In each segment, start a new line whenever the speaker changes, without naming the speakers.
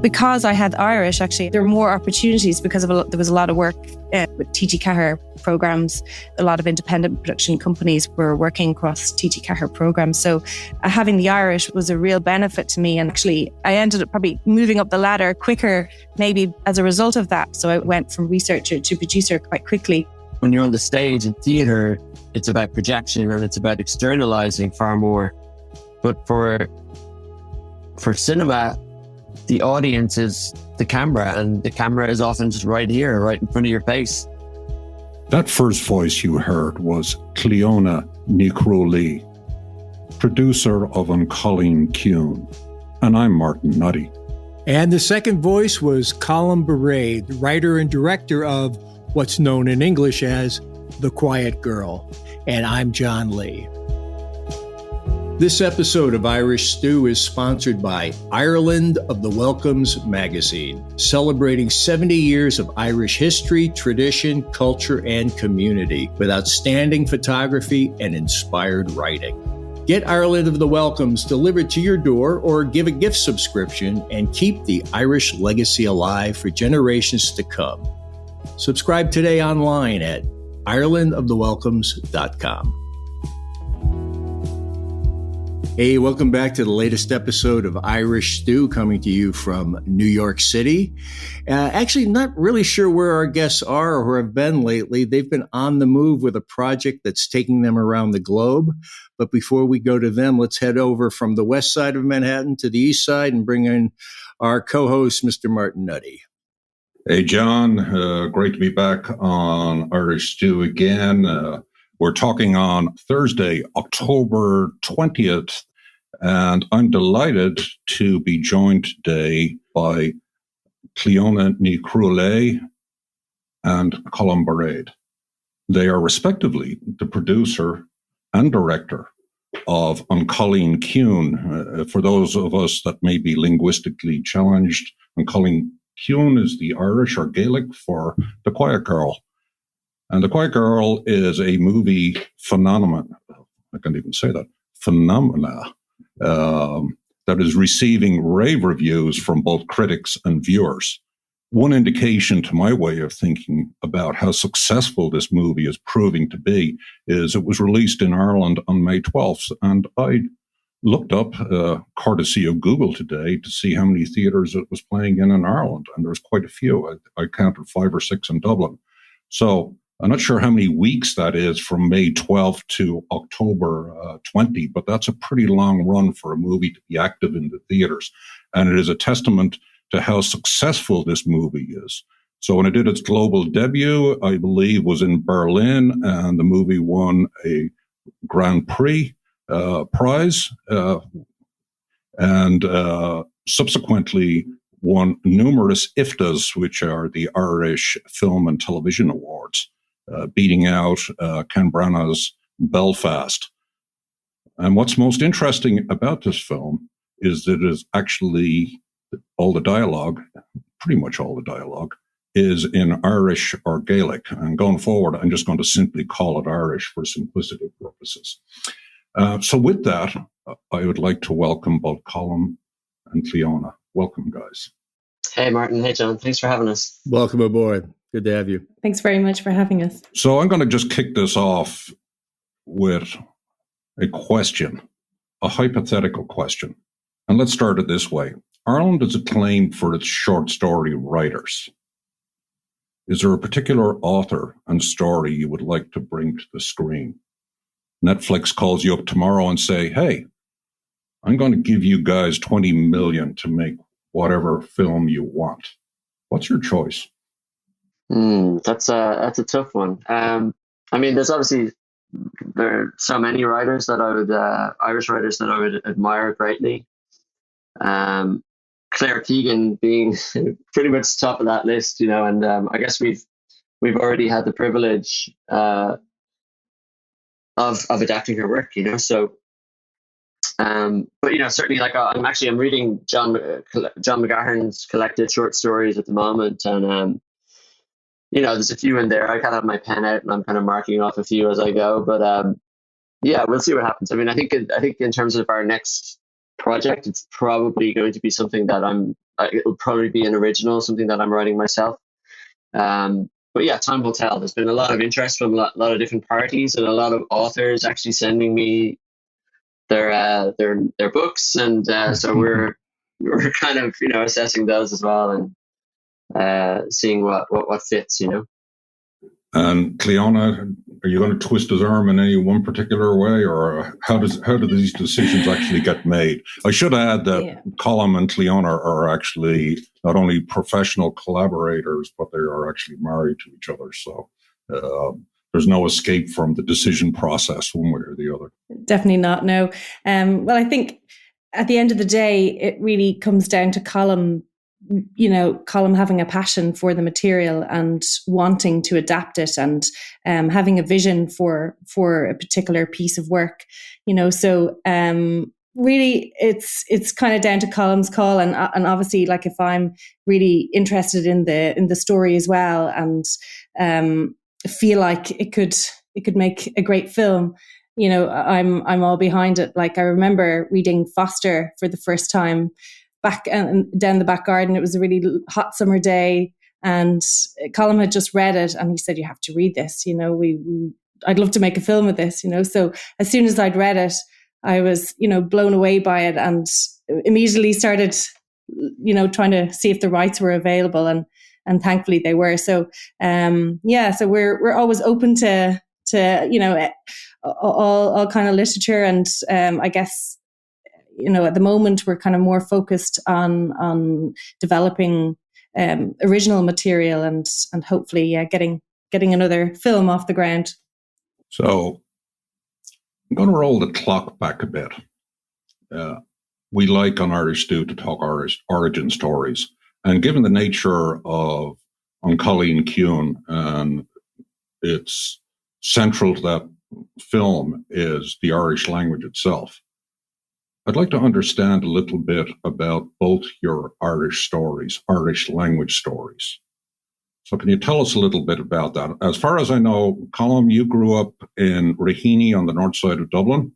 Because I had Irish, actually, there were more opportunities because there was a lot of work with TG Ceathair programs. A lot of independent production companies were working across TG Ceathair programs. So having the Irish was a real benefit to me. And actually, I ended up probably moving up the ladder quicker, maybe as a result of that. So I went from researcher to producer quite quickly.
When you're on the stage in theatre, it's about projection and it's about externalizing far more. But for cinema, the audience is the camera, and the camera is often just right here, right in front of your face.
That first voice you heard was Cleona ní Chrualaoi, producer of An Cailín Ciúin, and I'm Martin Nutty.
And the second voice was Colm Bairéad, writer and director of what's known in English as The Quiet Girl, and I'm John Lee. This episode of Irish Stew is sponsored by Ireland of the Welcomes magazine, celebrating 70 years of Irish history, tradition, culture, and community with outstanding photography and inspired writing. Get Ireland of the Welcomes delivered to your door or give a gift subscription and keep the Irish legacy alive for generations to come. Subscribe today online at irelandofthewelcomes.com. Hey, welcome back to the latest episode of Irish Stew, coming to you from New York City. Actually, not really sure where our guests are or have been lately. They've been on the move with a project that's taking them around the globe. But before we go to them, let's head over from the west side of Manhattan to the east side and bring in our co-host, Mr. Martin Nutty.
Hey, John. Great to be back on Irish Stew again. We're talking on Thursday, October 20th, and I'm delighted to be joined today by Cleona ní Chrualaoi and Colm Bairéad. They are respectively the producer and director of An Cailín Ciúin. For those of us that may be linguistically challenged, An Cailín Ciúin is the Irish or Gaelic for The Quiet Girl. And The Quiet Girl is a movie phenomenon. I can't even say that. Phenomena. That is receiving rave reviews from both critics and viewers. One indication to my way of thinking about how successful this movie is proving to be is it was released in Ireland on May 12th. And I looked up, courtesy of Google today, to see how many theatres it was playing in Ireland. And there's quite a few. I counted 5 or 6 in Dublin. So I'm not sure how many weeks that is from May 12th to October 20, but that's a pretty long run for a movie to be active in the theaters. And it is a testament to how successful this movie is. So when it did its global debut, I believe was in Berlin, and the movie won a Grand Prix prize, and subsequently won numerous IFTAs, which are the Irish Film and Television Awards, beating out Ken Branagh's Belfast. And what's most interesting about this film is that it is actually all the dialogue, pretty much all the dialogue, is in Irish or Gaelic. And going forward, I'm just going to simply call it Irish for simplicity purposes. So with that, I would like to welcome both Colm and Cleona. Welcome, guys.
Hey, Martin. Hey, John. Thanks for having us.
Welcome aboard. Good to have you.
Thanks very much for having us.
So I'm going to just kick this off with a question, a hypothetical question. And let's start it this way. Ireland is acclaimed for its short story writers. Is there a particular author and story you would like to bring to the screen? Netflix calls you up tomorrow and say, hey, I'm going to give you guys $20 million to make whatever film you want. What's your choice?
That's a tough one. I mean, there are so many writers that I would, Irish writers that I would admire greatly. Claire Keegan being pretty much top of that list, and I guess we've already had the privilege of adapting her work, so. But certainly, like I'm reading John McGahern's collected short stories at the moment, and there's a few in there. I kind of have my pen out and I'm kind of marking off a few as I go. But yeah, we'll see what happens. I mean, I think in terms of our next project, it's probably going to be something that it'll probably be an original, something that I'm writing myself. But yeah, time will tell. There's been a lot of interest from a lot of different parties, and a lot of authors actually sending me their books, and so we're kind of assessing those as well, and seeing what fits.
And Cleona, are you going to twist his arm in any one particular way, or how do these decisions actually get made? I should add that Colm and Cleona are actually not only professional collaborators, but they are actually married to each other. So there's no escape from the decision process one way or the other.
Definitely not, no. Well, I think at the end of the day, it really comes down to Colm having a passion for the material and wanting to adapt it, and having a vision for a particular piece of work, so really it's kind of down to Colm's call, and obviously, like, if I'm really interested in the story as well, and feel like it could make a great film, I'm all behind it. Like, I remember reading Foster for the first time back down the back garden. It was a really hot summer day, and Colm had just read it, and he said, "You have to read this. I'd love to make a film of this." So as soon as I'd read it, I was blown away by it, and immediately started trying to see if the rights were available, and thankfully they were. So so we're always open to all kind of literature, and I guess at the moment we're kind of more focused on developing original material, and hopefully getting another film off the ground.
So I'm going to roll the clock back a bit. We like on Irish Stew to talk origin stories, and given the nature of An Cailín Ciúin and it's central to that film is the Irish language itself, I'd like to understand a little bit about both your Irish stories, Irish language stories. So can you tell us a little bit about that? As far as I know, Colm, you grew up in Raheny on the north side of Dublin,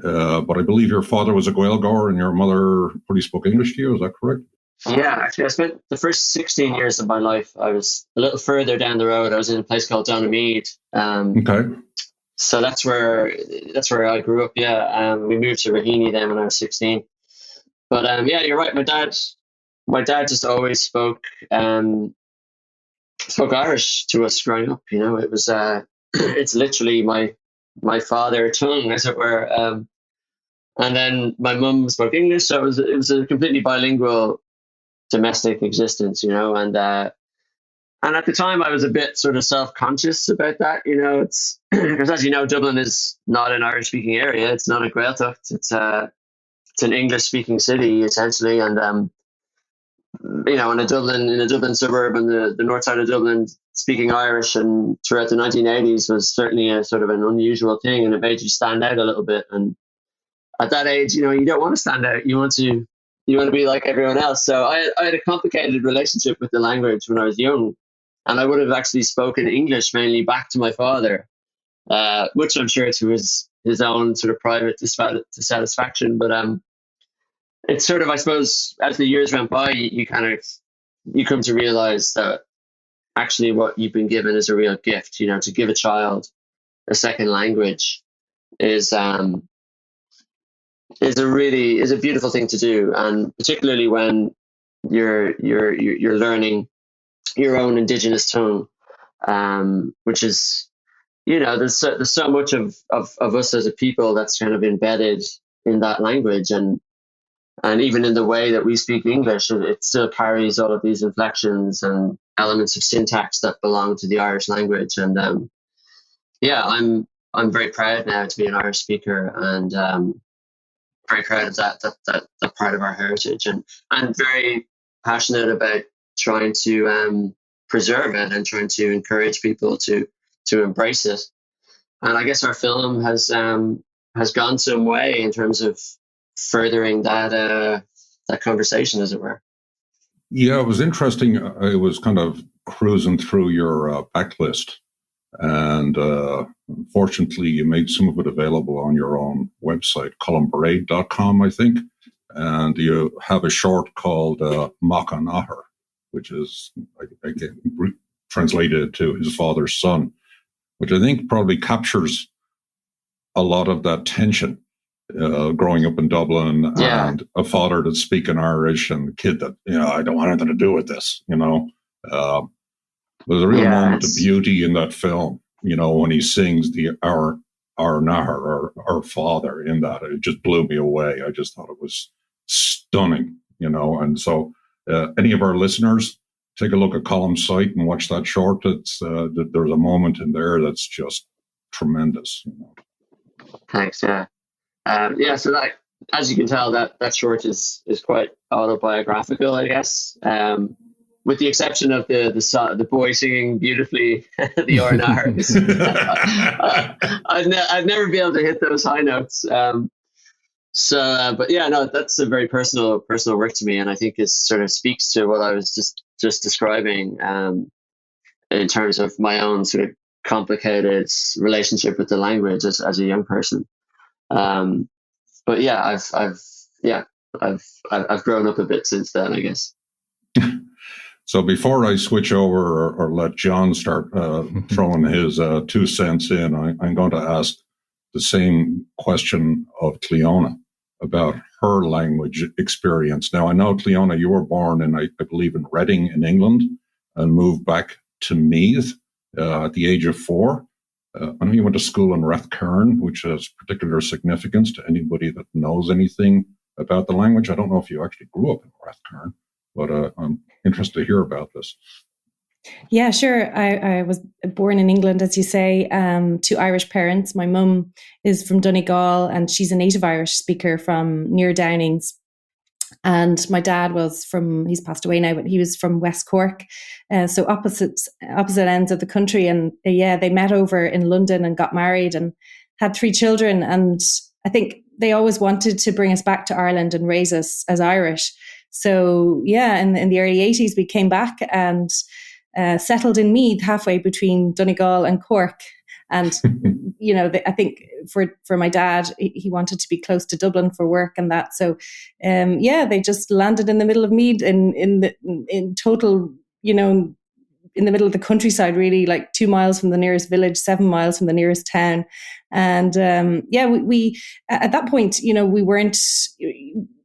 but I believe your father was a Gaeilgeoir and your mother probably spoke English to you. Is that correct?
Yeah, actually, I spent the first 16 years of my life, I was a little further down the road. I was in a place called Donamead.
Okay.
So that's where I grew up. Yeah, we moved to Raheny then when I was 16. But yeah, you're right. My dad just always spoke Irish to us growing up. It was it's literally my father tongue, as it were. And then my mum spoke English, so it was a completely bilingual domestic existence. And at the time, I was a bit sort of self-conscious about that. It's because, as you know, Dublin is not an Irish-speaking area. It's not a Gaeltacht. It's an English-speaking city essentially, and in a Dublin suburb in the north side of Dublin, speaking Irish and throughout the 1980s was certainly a sort of an unusual thing, and it made you stand out a little bit. And at that age, you don't want to stand out. You want to be like everyone else. So I had a complicated relationship with the language when I was young. And I would have actually spoken English mainly back to my father, which I'm sure to his own sort of private dissatisfaction. But it's sort of, I suppose, as the years went by, you come to realize that actually what you've been given is a real gift. To give a child a second language is a beautiful thing to do, and particularly when you're learning your own indigenous tongue, which is, there's so much of us as a people that's kind of embedded in that language, and even in the way that we speak English, it still carries all of these inflections and elements of syntax that belong to the Irish language. And I'm very proud now to be an Irish speaker, and very proud of that part of our heritage, and very passionate about trying to preserve it and trying to encourage people to embrace it. And I guess our film has gone some way in terms of furthering that conversation, as it were.
Yeah, it was interesting. I was kind of cruising through your backlist, And fortunately, you made some of it available on your own website, colmbairéad.com, I think. And you have a short called Macha Nahar, which is, again, translated to his father's son, which I think probably captures a lot of that tension growing up in Dublin, and a father that's speaking Irish and a kid that, I don't want anything to do with this, There's a real moment of beauty in that film, when he sings our Nahar, our father in that. It just blew me away. I just thought it was stunning, and so any of our listeners, take a look at Colm's site and watch that short. It's there's a moment in there that's just tremendous.
Thanks. Yeah. So that, as you can tell, that short is quite autobiographical, I guess. With the exception of the boy singing beautifully the Ornar. I'd never be able to hit those high notes. But yeah, no, that's a very personal work to me, and I think it sort of speaks to what I was just describing in terms of my own sort of complicated relationship with the language as a young person. But yeah, I've grown up a bit since then, I guess.
So before I switch over or let John start throwing his 2 cents in, I'm going to ask the same question of Cleona about her language experience. Now, I know, Cleona, you were born in, I believe, in Reading in England and moved back to Meath at the age of 4. I know you went to school in Rathcairn, which has particular significance to anybody that knows anything about the language. I don't know if you actually grew up in Rathcairn, but I'm interested to hear about this.
Yeah, sure. I was born in England, as you say, to Irish parents. My mum is from Donegal, and she's a native Irish speaker from near Downings. And my dad he's passed away now, but he was from West Cork. So opposite ends of the country. And they met over in London and got married and had 3 children. And I think they always wanted to bring us back to Ireland and raise us as Irish. So in the early 80s, we came back and settled in Meath, halfway between Donegal and Cork. And, I think for my dad, he wanted to be close to Dublin for work and that. So, they just landed in the middle of Meath in total, in the middle of the countryside, really, like 2 miles from the nearest village, 7 miles from the nearest town. And we at that point,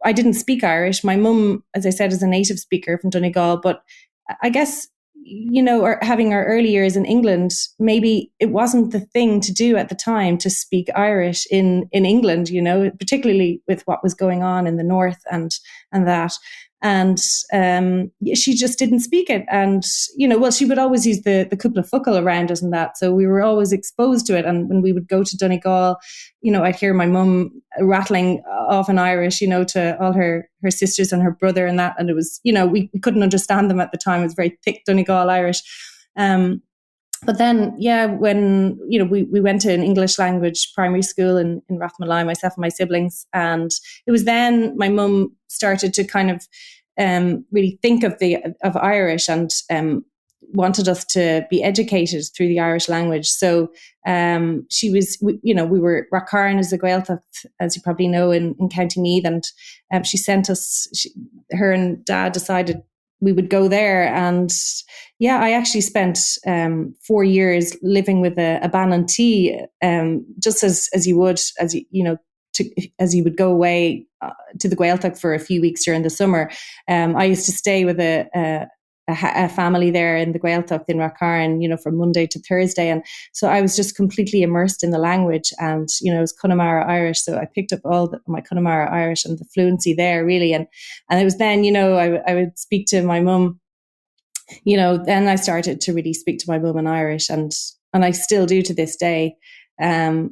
I didn't speak Irish. My mum, as I said, is a native speaker from Donegal, but I guess, or having our early years in England, maybe it wasn't the thing to do at the time to speak Irish in England, particularly with what was going on in the north and that. And she just didn't speak it. And, she would always use the cúpla focal around us and that. So we were always exposed to it. And when we would go to Donegal, I'd hear my mum rattling off in Irish, to all her sisters and her brother and that. And it was, we couldn't understand them at the time. It was very thick Donegal Irish. But then, when, we went to an English language primary school in Rathmalai, myself and my siblings. And it was then my mum started to kind of really think of Irish and wanted us to be educated through the Irish language. So she was, we were, Rathcairn is a Gaeltacht, as you probably know, in County Meath. And she sent us, her and Dad decided we would go there. And I actually spent 4 years living with a Ballantee, just as you would, as you would go away to the Gaeltacht for a few weeks during the summer. I used to stay with a family there in the Gaeltacht in Rathcairn, from Monday to Thursday. And so I was just completely immersed in the language, and, it was Connemara Irish. So I picked up all my Connemara Irish and the fluency there, really. And it was then, I would speak to my mum, then I started to really speak to my mum in Irish, and I still do to this day. And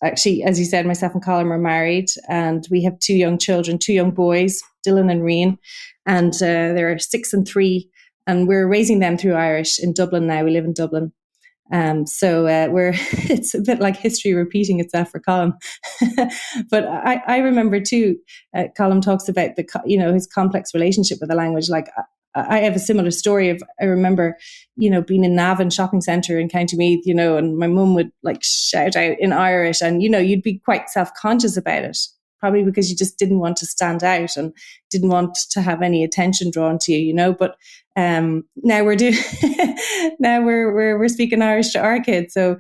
actually, as you said, myself and Colm are married, and we have 2 young children, 2 young boys, Dylan and Rian, and they're 6 and 3, and we're raising them through Irish in Dublin now. We live in Dublin. So it's a bit like history repeating itself for Colm. But I remember too, Colm talks about his complex relationship with the language. Like I have a similar story of, I remember, being in Navan shopping centre in County Meath, and my mum would like shout out in Irish, and, you'd be quite self-conscious about it, probably because you just didn't want to stand out and didn't want to have any attention drawn to you, but now now we're speaking Irish to our kids. So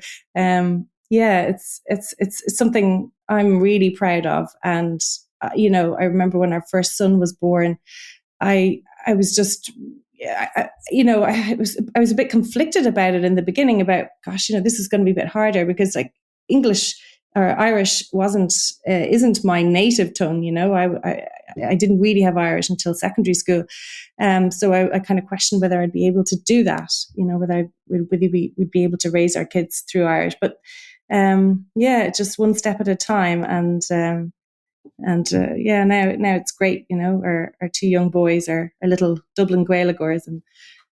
it's something I'm really proud of. And, I remember when our first son was born, I was just, I was a bit conflicted about it in the beginning about, gosh, this is going to be a bit harder because like English or Irish isn't my native tongue. I didn't really have Irish until secondary school. So I kind of questioned whether I'd be able to do that, whether we'd be able to raise our kids through Irish. But just one step at a time. Now it's great. Our two young boys are little Dublin Gaeligors,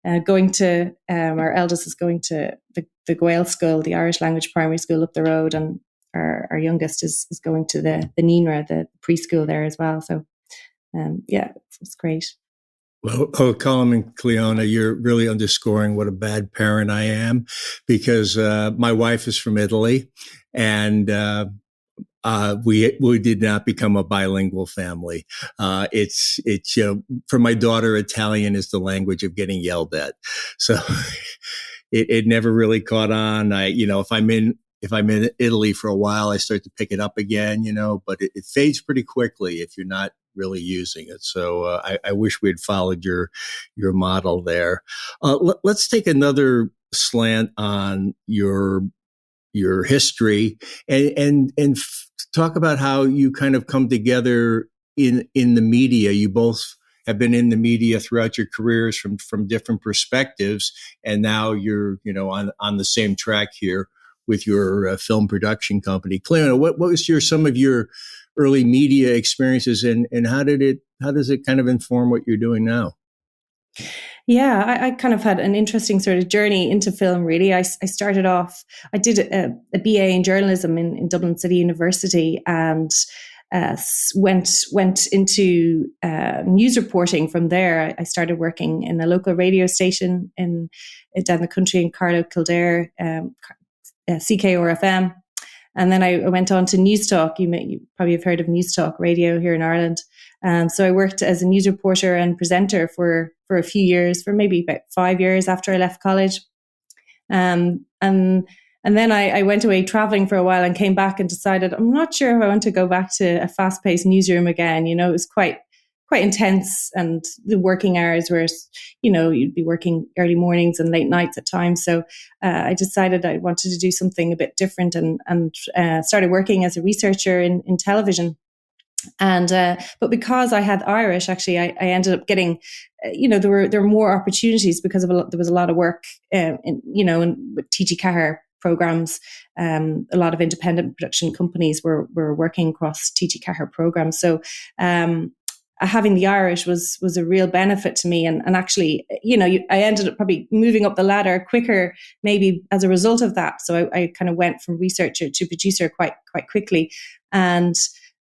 and going to our eldest is going to the Gael school, the Irish language primary school up the road, and our youngest is going to the Nínra, the preschool there as well. So it's great.
Well, Colm and Cleona, you're really underscoring what a bad parent I am, because my wife is from Italy, and we did not become a bilingual family. It's for my daughter, Italian is the language of getting yelled at. So it never really caught on. If I'm in Italy for a while, I start to pick it up again, but it fades pretty quickly if you're not really using it. So I wish we had followed your model there. Let's take another slant on your history and talk about how you kind of come together in the media. You both have been in the media throughout your careers from different perspectives, and now you're on the same track here with your film production company. Cleona, what was some of your early media experiences, and how does it kind of inform what you're doing now?
Yeah, I kind of had an interesting sort of journey into film, really. I started off, I did a BA in journalism in Dublin City University, and went into news reporting from there. I started working in a local radio station down the country in Carlow, Kildare, CKRFM. And then I went on to News Talk. You probably have heard of News Talk Radio here in Ireland. So I worked as a news reporter and presenter for a few years, for maybe about 5 years after I left college. And then I went away traveling for a while and came back and decided I'm not sure if I want to go back to a fast-paced newsroom again. It was quite intense, and the working hours were, you'd be working early mornings and late nights at times. So I decided I wanted to do something a bit different, and started working as a researcher in television. And but because I had Irish, actually, I ended up getting, there were more opportunities because there was a lot of work, with TG Cahir programs. A lot of independent production companies were working across TG Cahir programs. So having the Irish was a real benefit to me. And actually, I ended up probably moving up the ladder quicker, maybe as a result of that. So I kind of went from researcher to producer quite quickly. And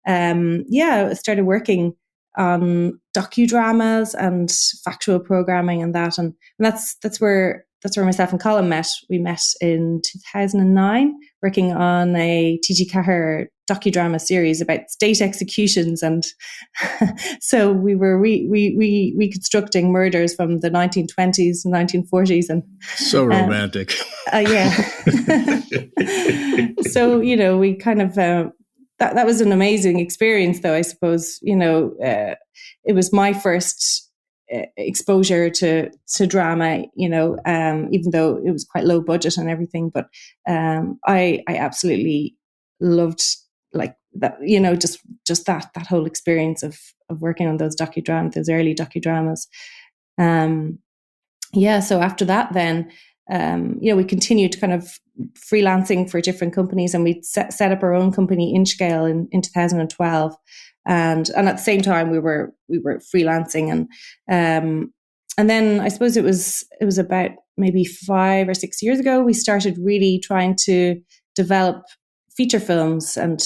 I started working on docudramas and factual programming and that. And that's where myself and Colm met. We met in 2009, working on a TG Cahir docudrama series about state executions, and so we were reconstructing murders from the 1920s and 1940s, and
so romantic.
So we kind of that was an amazing experience, though. I suppose it was my first exposure to drama, even though it was quite low budget and everything. But I absolutely loved like that, just that whole experience of working on those early docudramas. So after that, then we continued kind of freelancing for different companies, and we set up our own company, Inchgale, in 2012. And at the same time, we were freelancing, and And then I suppose it was about maybe 5 or 6 years ago, we started really trying to develop feature films and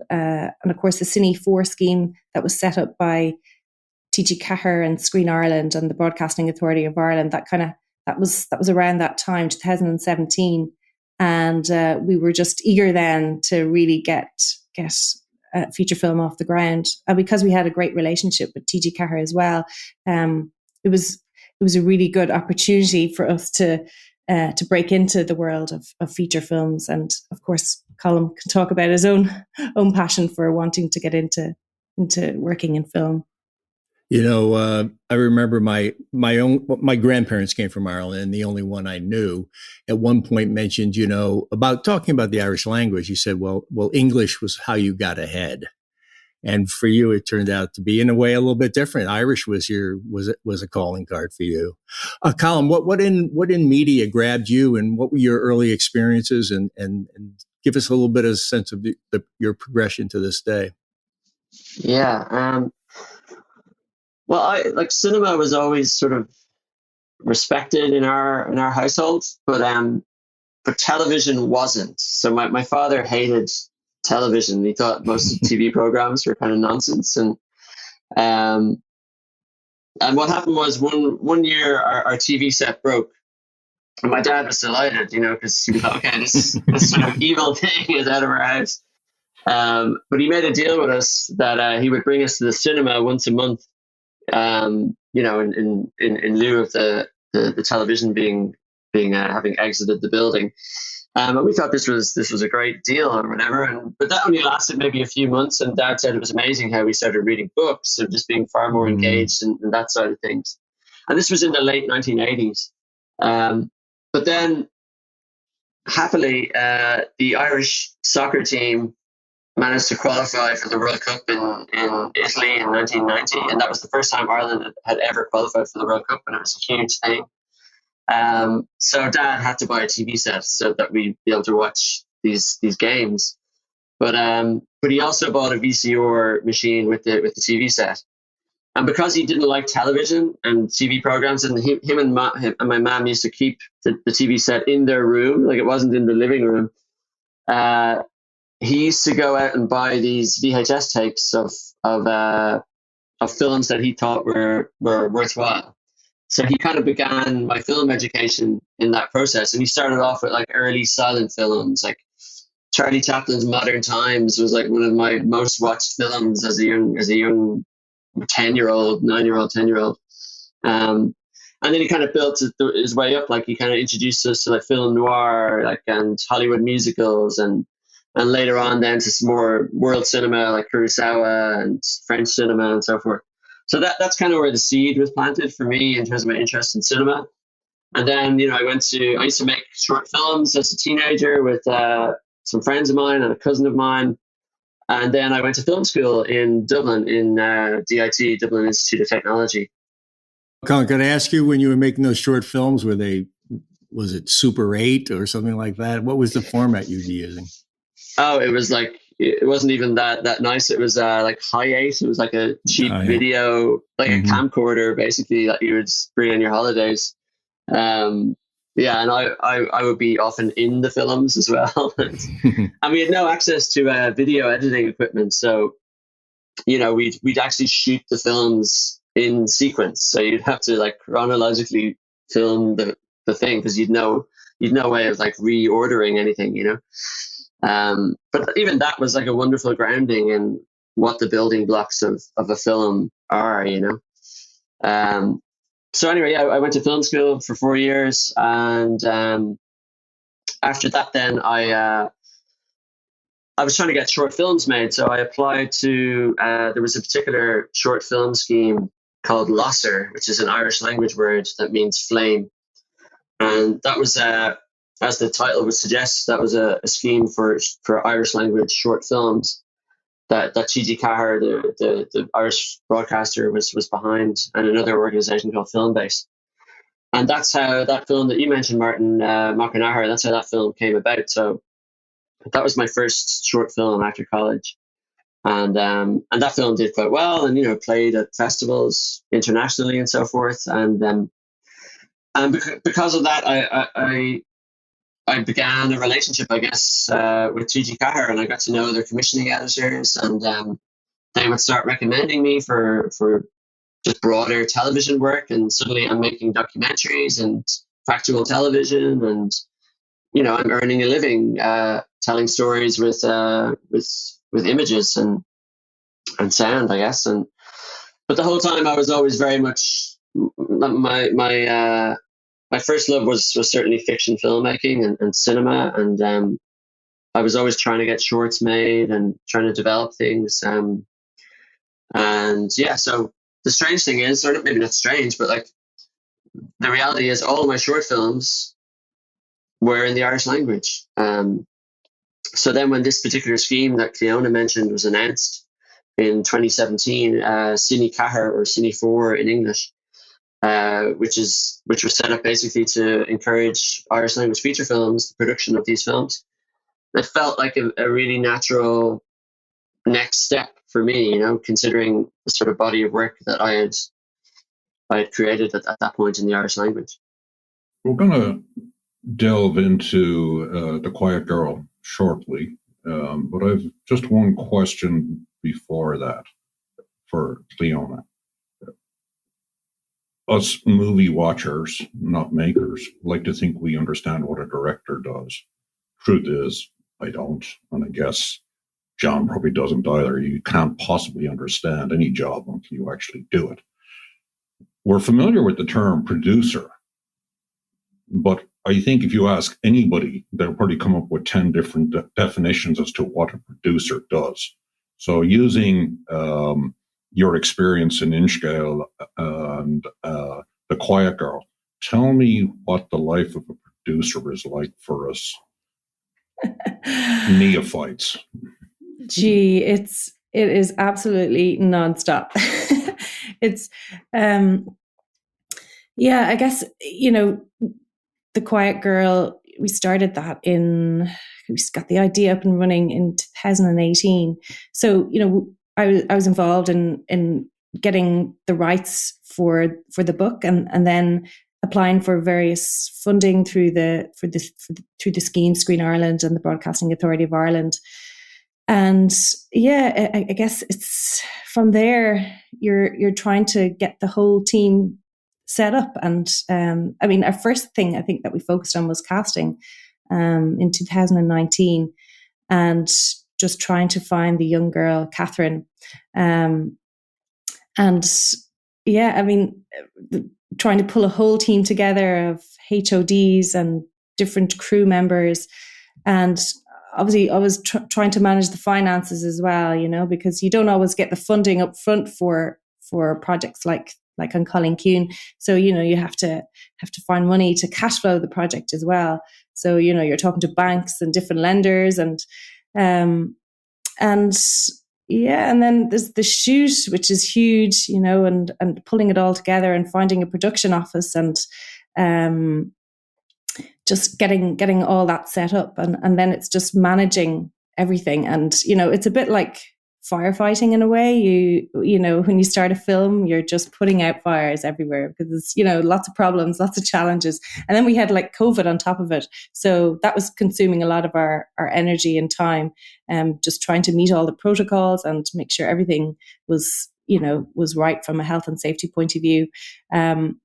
of course the Cine 4 scheme that was set up by TG Cahir and Screen Ireland and the Broadcasting Authority of Ireland. That was around that time, 2017, and we were just eager then to really get a feature film off the ground. And because we had a great relationship with TG Cahir as well, it was a really good opportunity for us to break into the world of feature films. And of course, Colm can talk about his own passion for wanting to get into working in film.
I remember my grandparents came from Ireland, and the only one I knew at one point mentioned, about talking about the Irish language. He said, well, English was how you got ahead. And for you, it turned out to be, in a way, a little bit different. Irish was a calling card for you. Colm, what in media grabbed you, and what were your early experiences, and give us a little bit of a sense of your progression to this day.
Yeah. Well, cinema was always sort of respected in our household, but television wasn't. So my father hated television. He thought most TV programs were kind of nonsense. And what happened was one year our TV set broke, and my dad was delighted, because he thought, okay, this sort of evil thing is out of our house. But he made a deal with us that he would bring us to the cinema once a month. In lieu of the television having exited the building. And we thought this was a great deal or whatever. But that only lasted maybe a few months. And Dad said it was amazing how we started reading books and just being far more engaged in that side of things. And this was in the late 1980s. But then, happily, the Irish soccer team managed to qualify for the World Cup in Italy in 1990, and that was the first time Ireland had ever qualified for the World Cup, and it was a huge thing. So Dad had to buy a TV set so that we'd be able to watch these games. But he also bought a VCR machine with the TV set, and because he didn't like television and TV programs, and him and my mom used to keep the TV set in their room, like it wasn't in the living room. He used to go out and buy these VHS tapes of films that he thought were worthwhile. So he kind of began my film education in that process. And he started off with early silent films, like Charlie Chaplin's Modern Times was one of my most watched films as a young 10-year-old, 9-year-old, 10-year-old. And then he kind of built his way up. He kind of introduced us to film noir, and Hollywood musicals, and later on then to some more world cinema like Chrualaoi and French cinema and so forth. So that's kind of where the seed was planted for me in terms of my interest in cinema. And then, I used to make short films as a teenager with some friends of mine and a cousin of mine. And then I went to film school in Dublin, in DIT, Dublin Institute of Technology.
Colin, can I ask you, when you were making those short films, was it Super 8 or something like that? What was the format you'd be using?
Oh, it was it wasn't even that nice. It was High 8. It was a cheap video, a camcorder basically that you would bring on your holidays. And I would be often in the films as well. And we had no access to video editing equipment, so we'd actually shoot the films in sequence. So you'd have to chronologically film the thing, because you'd no way of reordering anything, But even that was a wonderful grounding in what the building blocks of a film are, So anyway, I went to film school for 4 years, and after that, then I was trying to get short films made. So I applied to there was a particular short film scheme called Losser, which is an Irish language word that means flame, and that was as the title would suggest, that was a scheme for Irish language short films that TG Cahir, the Irish broadcaster, was behind, and another organization called Filmbase. And that's how that film that you mentioned, Martin, Machanahar, that's how that film came about. So that was my first short film after college. And that film did quite well, and played at festivals internationally and so forth. And because of that, I began a relationship, I guess, with TG Cahir, and I got to know their commissioning editors, and they would start recommending me for just broader television work. And suddenly I'm making documentaries and factual television, and I'm earning a living telling stories with images and sound, I guess. But the whole time I was always very much my first love was certainly fiction filmmaking and cinema, and I was always trying to get shorts made and trying to develop things. And yeah, so the strange thing is, or maybe not strange, but like the reality is, all of my short films were in the Irish language. So then when this particular scheme that Cleona mentioned was announced in 2017, Cine Cahir, or Cine 4 in English, which was set up basically to encourage Irish language feature films, the production of these films, it felt like a really natural next step for me, considering the sort of body of work that I had created at that point in the Irish language.
We're going to delve into The Quiet Girl shortly, but I've just one question before that for Cleona. Us movie watchers, not makers, like to think we understand what a director does. Truth is, I don't, and I guess John probably doesn't either. You can't possibly understand any job until you actually do it. We're familiar with the term producer, but I think if you ask anybody, they'll probably come up with 10 different definitions as to what a producer does. So using your experience in Inchgale and The Quiet Girl, tell me what the life of a producer is like for us neophytes.
Gee, it is absolutely nonstop. It's yeah, I guess, The Quiet Girl, we started that we got the idea up and running in 2018. So, I was involved in getting the rights for the book, and then applying for various funding through the scheme Screen Ireland and the Broadcasting Authority of Ireland. And yeah, I guess it's from there you're trying to get the whole team set up. And our first thing I think that we focused on was casting in 2019, and just trying to find the young girl, Catherine. And yeah, trying to pull a whole team together of HODs and different crew members. And obviously I was trying to manage the finances as well, because you don't always get the funding up front for projects like An Cailín Ciúin. So, you have to find money to cash flow the project as well. So, you're talking to banks and different lenders, and yeah, and then there's the shoot, which is huge, and pulling it all together and finding a production office, and just getting all that set up, and then it's just managing everything. And it's a bit like firefighting in a way. You know, when you start a film, you're just putting out fires everywhere because there's, lots of problems, lots of challenges. And then we had like COVID on top of it. So that was consuming a lot of our energy and time, just trying to meet all the protocols and make sure everything was right from a health and safety point of view. And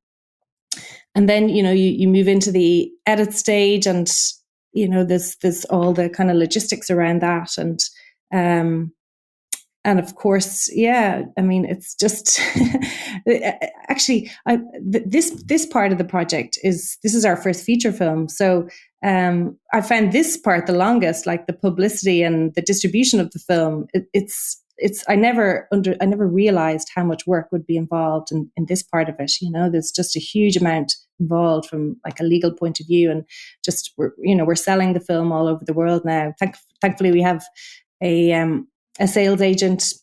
then, you move into the edit stage, and, there's all the kind of logistics around that. And of course, yeah, it's just actually this part of the project this is our first feature film. So I found this part the longest, like the publicity and the distribution of the film. I never realized how much work would be involved in this part of it. There's just a huge amount involved from like a legal point of view, and just we're selling the film all over the world now. Thankfully, we have a sales agent,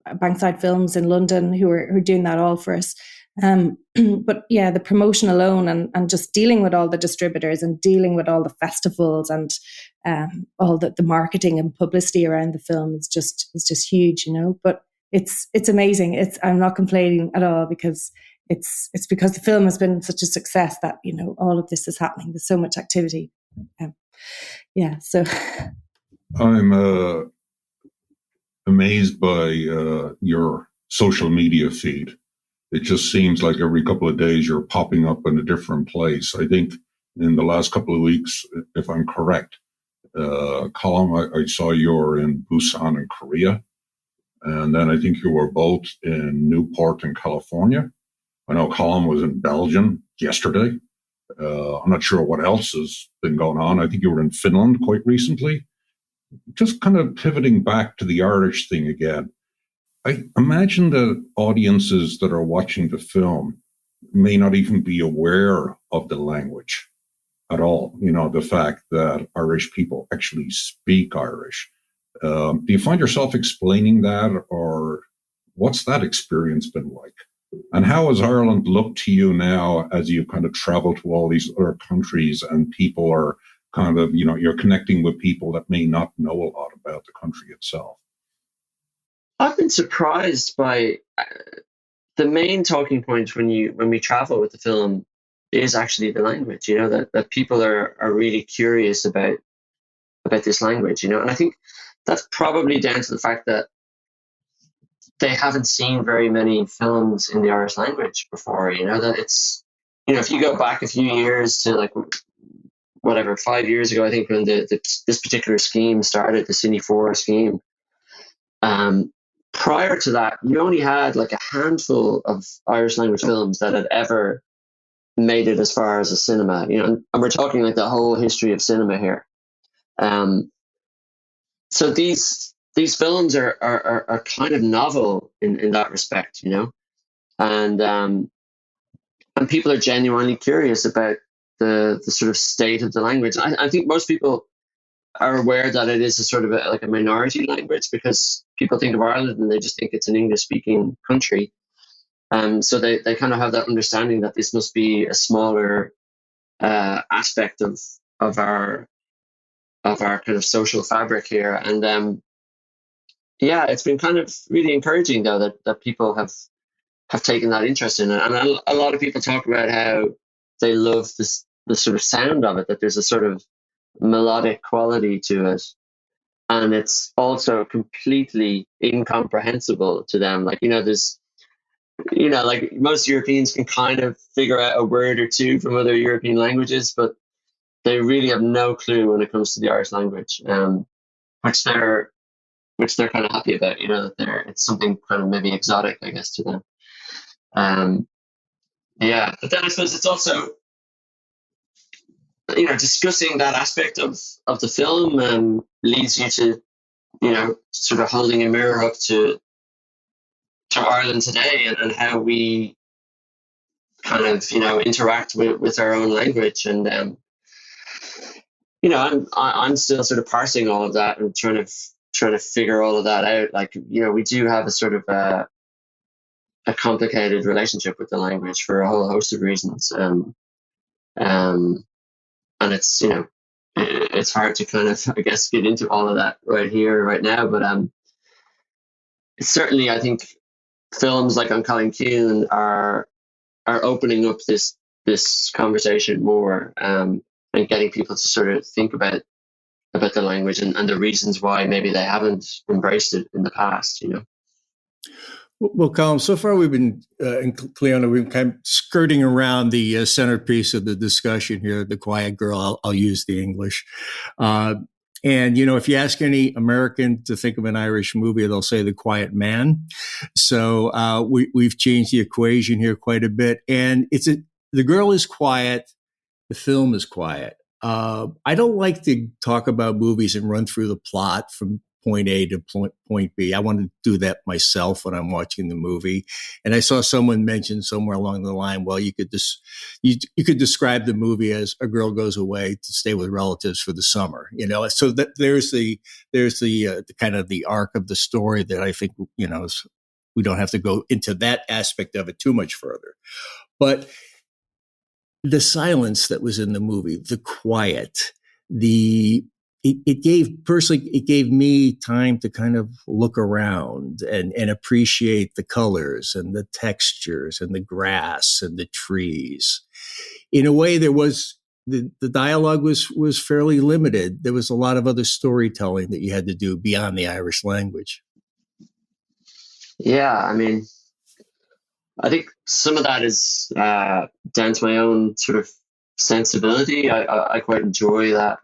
Bankside Films in London, who are doing that all for us. But yeah, the promotion alone and just dealing with all the distributors and dealing with all the festivals and all the marketing and publicity around the film is just huge, But it's amazing. I'm not complaining at all, because it's because the film has been such a success that all of this is happening. There's so much activity. So
I'm amazed by your social media feed. It just seems like every couple of days you're popping up in a different place. I think in the last couple of weeks, if I'm correct, Colm, I saw you're in Busan in Korea. And then I think you were both in Newport in California. I know Colm was in Belgium yesterday. I'm not sure what else has been going on. I think you were in Finland quite recently. Just kind of pivoting back to the Irish thing again. I imagine that audiences that are watching the film may not even be aware of the language at all. The fact that Irish people actually speak Irish. Do you find yourself explaining that, or what's that experience been like? And how has Ireland looked to you now as you kind of travel to all these other countries and people are kind of, you're connecting with people that may not know a lot about the country itself?
I've been surprised by the main talking point when we travel with the film is actually the language, that people are really curious about this language, and I think that's probably down to the fact that they haven't seen very many films in the Irish language before, that it's, if you go back a few years to like, whatever, 5 years ago, I think when this particular scheme started, the Cine 4 scheme, prior to that, you only had like a handful of Irish language films that had ever made it as far as a cinema, and we're talking like the whole history of cinema here. So these films are kind of novel in that respect, and people are genuinely curious about the sort of state of the language. I think most people are aware that it is a sort of like a minority language, because people think of Ireland and they just think it's an English-speaking country. So they kind of have that understanding that this must be a smaller aspect of our kind of social fabric here. And it's been kind of really encouraging though that people have taken that interest in it. And a lot of people talk about how they love the sort of sound of it, that there's a sort of melodic quality to it, and it's also completely incomprehensible to them. Like, there's, like most Europeans can kind of figure out a word or two from other European languages, but they really have no clue when it comes to the Irish language, which they're kind of happy about, that it's something kind of maybe exotic, I guess, to them. But then I suppose it's also, discussing that aspect of the film leads you to, sort of holding a mirror up to Ireland today and how we kind of, interact with our own language. And, I'm still sort of parsing all of that and trying to figure all of that out. Like, we do have a sort of a complicated relationship with the language for a whole host of reasons. And it's, it's hard to kind of, I guess, get into all of that right here, right now. But certainly, I think films like An Cailín Ciúin are opening up this conversation more, and getting people to sort of think about the language and the reasons why maybe they haven't embraced it in the past,
Well, Colm, so far we've been, in Cleona, we've been kind of skirting around the centerpiece of the discussion here, the quiet girl. I'll use the English. And, if you ask any American to think of an Irish movie, they'll say The Quiet Man. So we've changed the equation here quite a bit. And the girl is quiet. The film is quiet. I don't like to talk about movies and run through the plot from point A to point B. I want to do that myself when I'm watching the movie. And I saw someone mention somewhere along the line, well, you could describe the movie as a girl goes away to stay with relatives for the summer, so that there's the kind of the arc of the story that I think, we don't have to go into that aspect of it too much further. But the silence that was in the movie, the quiet, it gave me time to kind of look around and appreciate the colors and the textures and the grass and the trees. In a way, there was the dialogue was fairly limited. There was a lot of other storytelling that you had to do beyond the Irish language.
Yeah, I mean, I think some of that is down to my own sort of sensibility. I quite enjoy that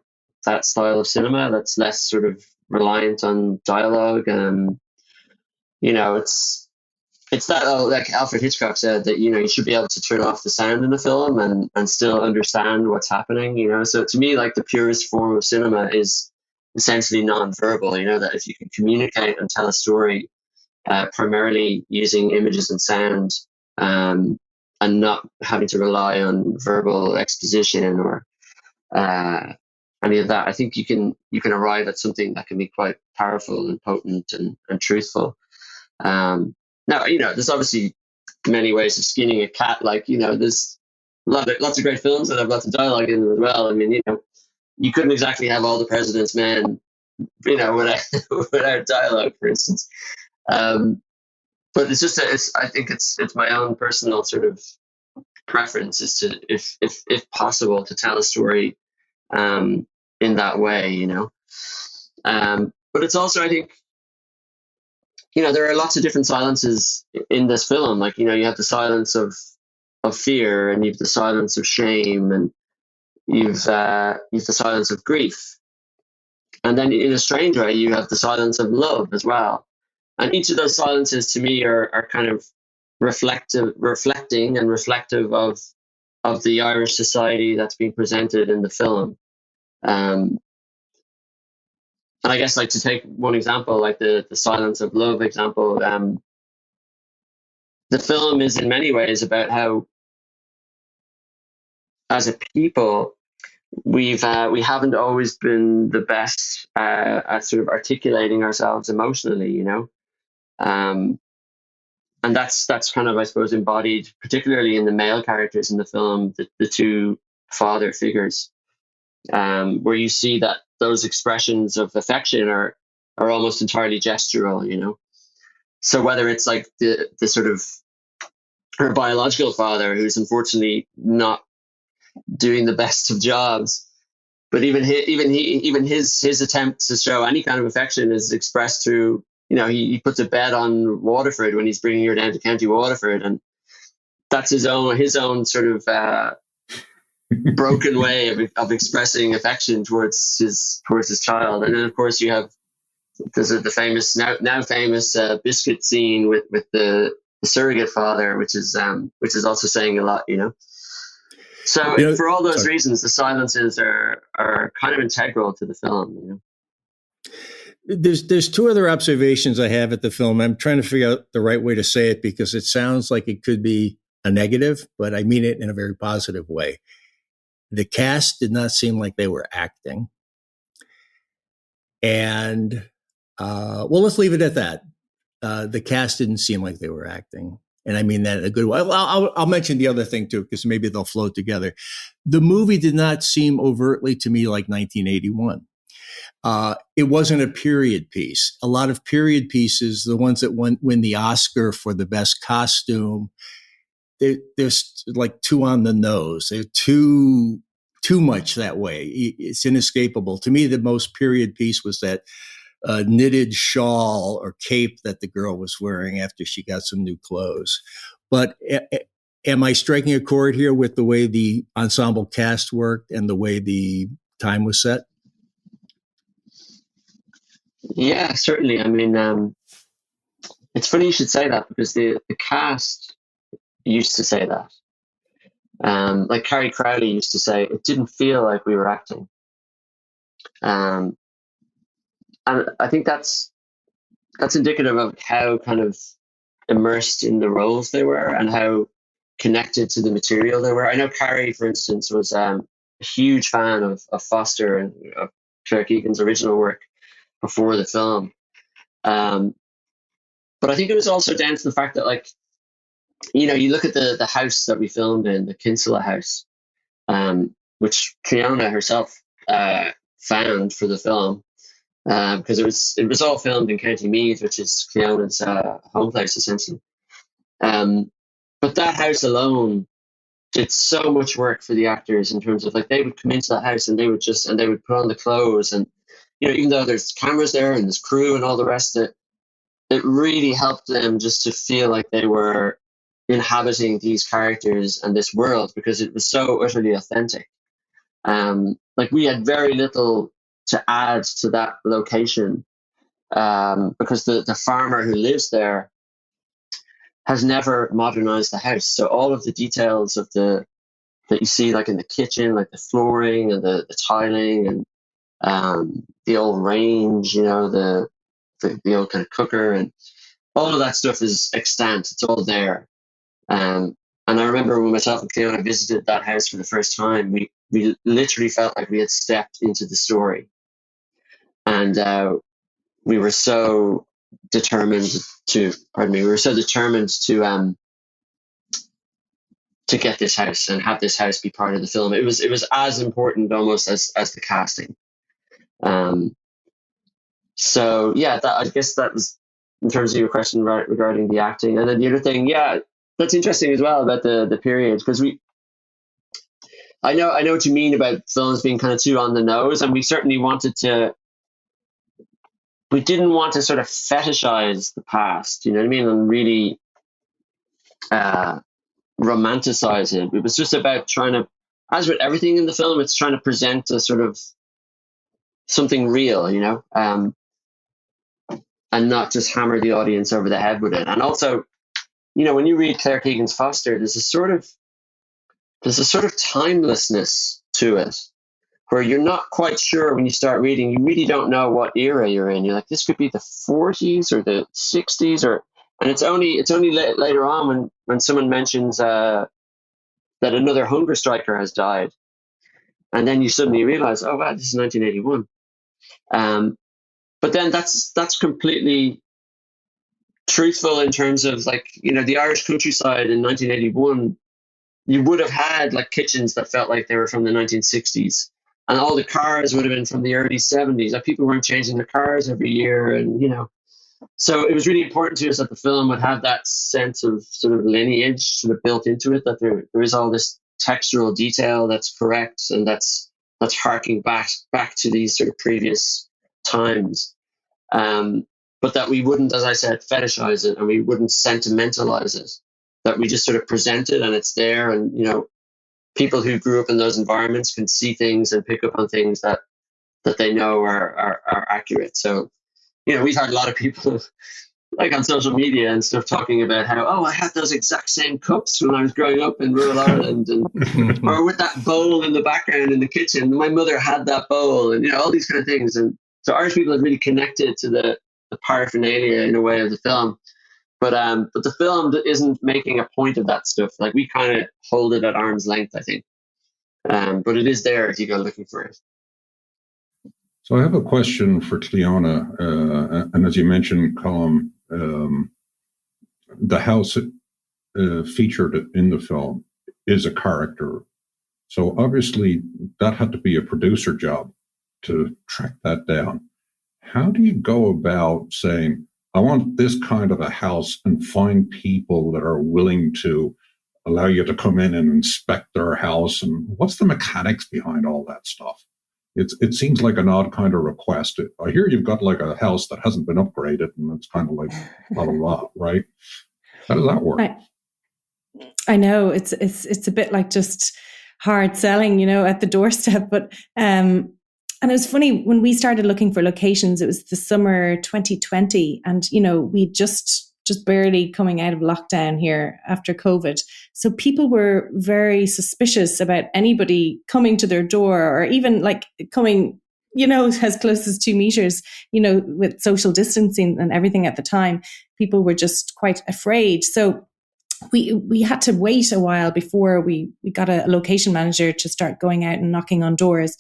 style of cinema that's less sort of reliant on dialogue. You know, it's that, like Alfred Hitchcock said, that, you know, you should be able to turn off the sound in the film and still understand what's happening, you know. So to me, like, the purest form of cinema is essentially non-verbal, you know, that if you can communicate and tell a story primarily using images and sound, and not having to rely on verbal exposition or any of that, I think you can arrive at something that can be quite powerful and potent and truthful. Now, you know, there's obviously many ways of skinning a cat. Like, you know, there's lots of great films that have lots of dialogue in them as well. I mean, you know, you couldn't exactly have All the President's Men, you know, without dialogue, for instance. But it's just I think it's my own personal sort of preference is to, if possible, to tell a story in that way, you know. But it's also, I think, you know, there are lots of different silences in this film. Like, you know, you have the silence of fear, and you have the silence of shame, and you've the silence of grief, and then in a strange way you have the silence of love as well. And each of those silences, to me, are kind of reflecting and reflective of the Irish society that's being presented in the film. And I guess, like, to take one example, like the silence of love example, the film is in many ways about how, as a people, we haven't always been the best at sort of articulating ourselves emotionally, you know. And that's kind of, I suppose, embodied particularly in the male characters in the film, the two father figures, where you see that those expressions of affection are almost entirely gestural, you know. So whether it's like the sort of her biological father, who's unfortunately not doing the best of jobs, but even his attempts to show any kind of affection is expressed through, you know, he puts a bet on Waterford when he's bringing her down to County Waterford, and that's his own sort of broken way of expressing affection towards his child. And then, of course, you have the famous now famous biscuit scene with the surrogate father, which is also saying a lot, you know. So, you know, for all those reasons, the silences are kind of integral to the film, you know.
There's two other observations I have at the film. I'm trying to figure out the right way to say it because it sounds like it could be a negative, but I mean it in a very positive way. The cast did not seem like they were acting. And, well, let's leave it at that. The cast didn't seem like they were acting. And I mean that in a good way. I'll mention the other thing, too, because maybe they'll flow together. The movie did not seem overtly to me like 1981. It wasn't a period piece. A lot of period pieces, the ones that win the Oscar for the best costume, they're like too on the nose. They're too much that way. It's inescapable. To me, the most period piece was that knitted shawl or cape that the girl was wearing after she got some new clothes. But am I striking a chord here with the way the ensemble cast worked and the way the time was set?
Yeah, certainly. I mean, it's funny you should say that, because the cast used to say that. Like Carrie Crowley used to say, it didn't feel like we were acting. And I think that's indicative of how kind of immersed in the roles they were and how connected to the material they were. I know Carrie, for instance, was a huge fan of Foster and of Claire Keegan's original work before the film. But But I think it was also down to the fact that, like, you know, you look at the house that we filmed in, the Kinsella house, which Cleona herself found for the film, because it was all filmed in County Meath, which is Cleona's home place essentially. But that house alone did so much work for the actors in terms of, like, they would come into that house and they would put on the clothes, and, you know, even though there's cameras there and there's crew and all the rest of it, it really helped them just to feel like they were inhabiting these characters and this world, because it was so utterly authentic. Like, we had very little to add to that location, because the farmer who lives there has never modernized the house. So all of the details of that you see, like in the kitchen, like the flooring and the tiling and the old range, you know, the old kind of cooker, and all of that stuff is extant. It's all there. And I remember when myself and Cleona visited that house for the first time, we literally felt like we had stepped into the story. And we were so determined to get this house and have this house be part of the film. It was as important almost as the casting. So yeah, I guess that was in terms of your question regarding the acting. And then the other thing, yeah, that's interesting as well about the period, because I know what you mean about films being kind of too on the nose, and we certainly we didn't want to sort of fetishize the past, you know what I mean, and really romanticize it. It was just about trying to, as with everything in the film, it's trying to present a sort of something real, you know, and not just hammer the audience over the head with it. And also, you know, when you read Claire Keegan's Foster, there's a sort of timelessness to it, where you're not quite sure when you start reading. You really don't know what era you're in. You're like, this could be the 40s or the 60s, and it's only later on when someone mentions that another hunger striker has died, and then you suddenly realize, oh wow, this is 1981. But then that's completely truthful in terms of, like, you know, the Irish countryside in 1981, you would have had like kitchens that felt like they were from the 1960s, and all the cars would have been from the early 70s. Like, people weren't changing their cars every year, and, you know, so it was really important to us that the film would have that sense of sort of lineage sort of built into it, that there is all this textural detail that's correct and that's harking back to these sort of previous times. But that we wouldn't, as I said, fetishize it, and we wouldn't sentimentalize it, that we just sort of present it and it's there. And, you know, people who grew up in those environments can see things and pick up on things that they know are accurate. So, you know, we've had a lot of people like on social media and stuff talking about how, oh, I had those exact same cups when I was growing up in rural Ireland, and or with that bowl in the background in the kitchen, my mother had that bowl, and, you know, all these kind of things. And so Irish people have really connected to the paraphernalia in a way of the film. But the film isn't making a point of that stuff. Like, we kind of hold it at arm's length, I think. But it is there if you go looking for it.
So I have a question for Cleona, and as you mentioned, Colm, the house featured in the film is a character. So obviously that had to be a producer job to track that down. How do you go about saying, I want this kind of a house, and find people that are willing to allow you to come in and inspect their house? And what's the mechanics behind all that stuff? It seems like an odd kind of request. I hear you've got like a house that hasn't been upgraded, and it's kind of like blah, blah, blah, right? How does that work?
I know it's a bit like just hard selling, you know, at the doorstep. But and it was funny, when we started looking for locations, it was the summer 2020, and, you know, we just barely coming out of lockdown here after COVID. So people were very suspicious about anybody coming to their door, or even like coming, you know, as close as 2 meters, you know, with social distancing and everything at the time. People were just quite afraid. So we had to wait a while before we got a location manager to start going out and knocking on doors.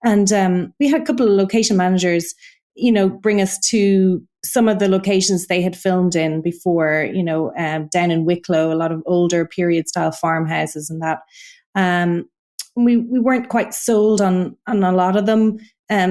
And we had a couple of location managers bring us to some of the locations they had filmed in before, down in Wicklow, a lot of older period style farmhouses and that. We weren't quite sold on a lot of them.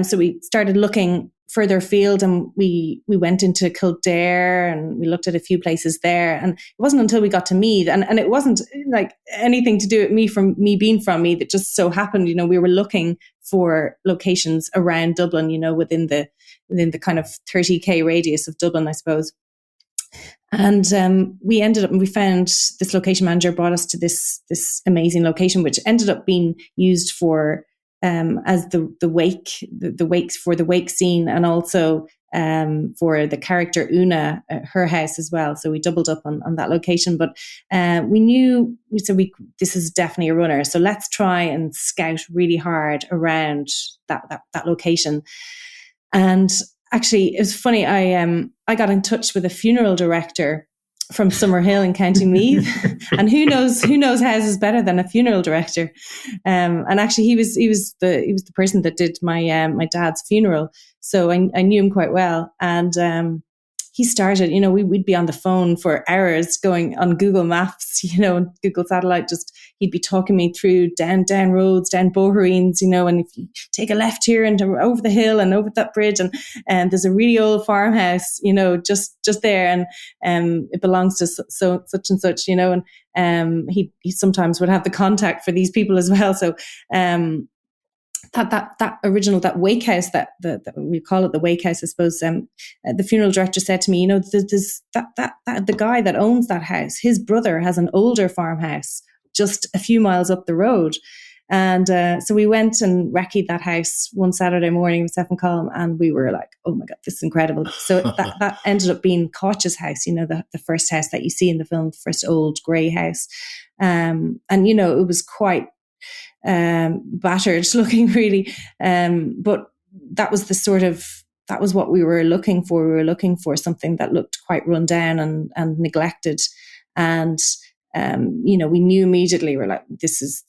So we started looking further afield, and we went into Kildare and we looked at a few places there. And it wasn't until we got to Meath, and it wasn't like anything to do with me being from Meath. It just so happened, we were looking for locations around Dublin, within the kind of 30k radius of Dublin, I suppose. And we ended up, and we found this location manager brought us to this amazing location, which ended up being used for as the wakes for the wake scene, and also for the character Una, her house as well. So we doubled up on that location. But we said this is definitely a runner. So let's try and scout really hard around that location. And actually, it was funny. I got in touch with a funeral director from Summerhill in County Meath, and who knows houses better than a funeral director. And actually, he was the person that did my dad's funeral, so I knew him quite well. And he started, we'd be on the phone for hours going on Google Maps, Google Satellite. Just he'd be talking me through down roads, down Bairéad, and if you take a left here and over the hill and over that bridge, and there's a really old farmhouse, just there, and it belongs to so such and such, and he sometimes would have the contact for these people as well. So that original, that wake house, that we call it the wake house, I suppose. The funeral director said to me, there's the guy that owns that house, his brother has an older farmhouse just a few miles up the road. And so we went and recce'd that house one Saturday morning with Steph and Colm, and we were like, oh my God, this is incredible. So that ended up being Koch's house, the first house that you see in the film, the first old grey house. And, it was quite battered looking, really. But that was that was what we were looking for. We were looking for something that looked quite run down and neglected. And, we knew immediately, we're like, this is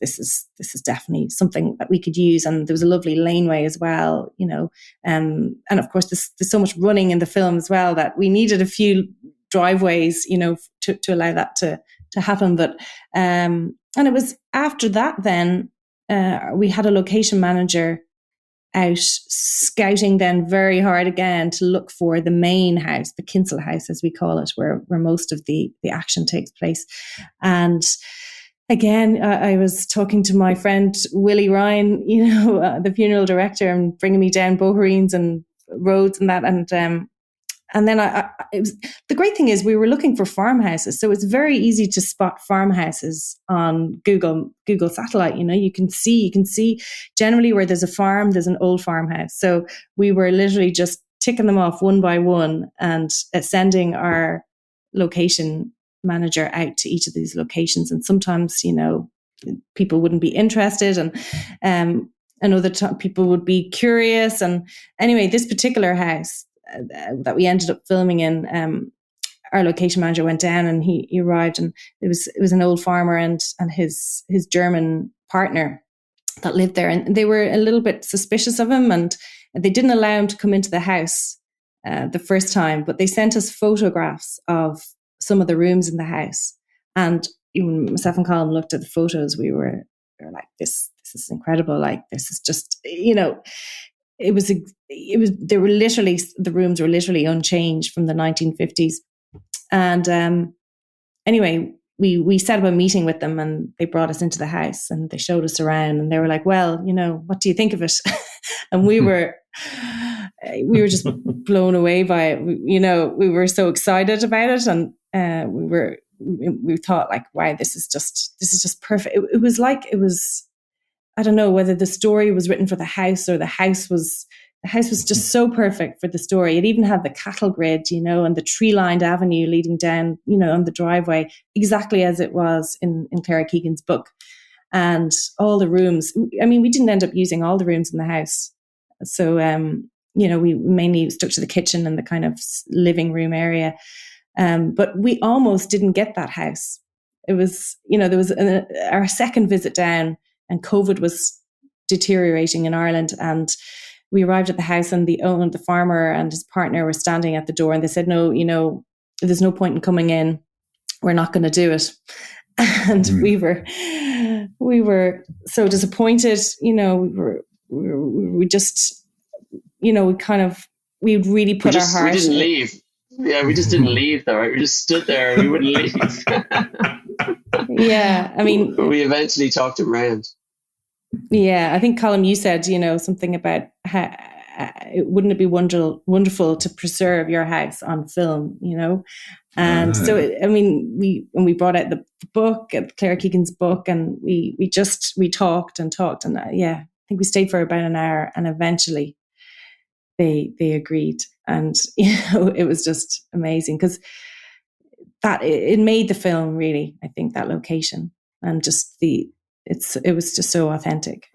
definitely something that we could use. And there was a lovely laneway as well, and of course there's so much running in the film as well that we needed a few driveways, to allow that to happen. But, and it was after that then, we had a location manager out scouting then very hard again to look for the main house, the Kinsale house, as we call it, where most of the action takes place. And again, I was talking to my friend Willie Ryan, the funeral director, and bringing me down Bairéad and roads and that. And then it was, the great thing is we were looking for farmhouses. So it's very easy to spot farmhouses on Google Satellite. You can see generally where there's a farm, there's an old farmhouse. So we were literally just ticking them off one by one and sending our location manager out to each of these locations. And sometimes, people wouldn't be interested, and other people would be curious. And anyway, this particular house that we ended up filming in, our location manager went down and he arrived, and it was an old farmer and his German partner that lived there, and they were a little bit suspicious of him, and they didn't allow him to come into the house the first time, but they sent us photographs of some of the rooms in the house. And even myself and Colm looked at the photos, we were like, this is incredible, like this is just, the rooms were literally unchanged from the 1950s. And anyway, we set up a meeting with them, and they brought us into the house and they showed us around, and they were like, well, what do you think of it? And we were just blown away by it. We were so excited about it, and we thought like, wow, this is just perfect. It was I don't know whether the story was written for the house or the house was just so perfect for the story. It even had the cattle grid, and the tree-lined avenue leading down, on the driveway, exactly as it was in Clara Keegan's book. And all the rooms, we didn't end up using all the rooms in the house. So, we mainly stuck to the kitchen and the kind of living room area. But we almost didn't get that house. It was, there was our second visit down, and COVID was deteriorating in Ireland, and we arrived at the house, and the farmer and his partner were standing at the door, and they said, no, there's no point in coming in. We're not going to do it. And we were so disappointed. We just, we really put our heart.
We didn't leave. Yeah, we just didn't leave though, right? We just stood there. We wouldn't leave.
Yeah, I mean,
we eventually talked him around.
Yeah, I think, Colm, you said, something about how, wouldn't it be wonderful to preserve your house on film, And so, we brought out the book, Claire Keegan's book, and we talked and talked, and I think we stayed for about an hour, and eventually they agreed, and it was just amazing because that it made the film, really. I think that location and just it was just so authentic.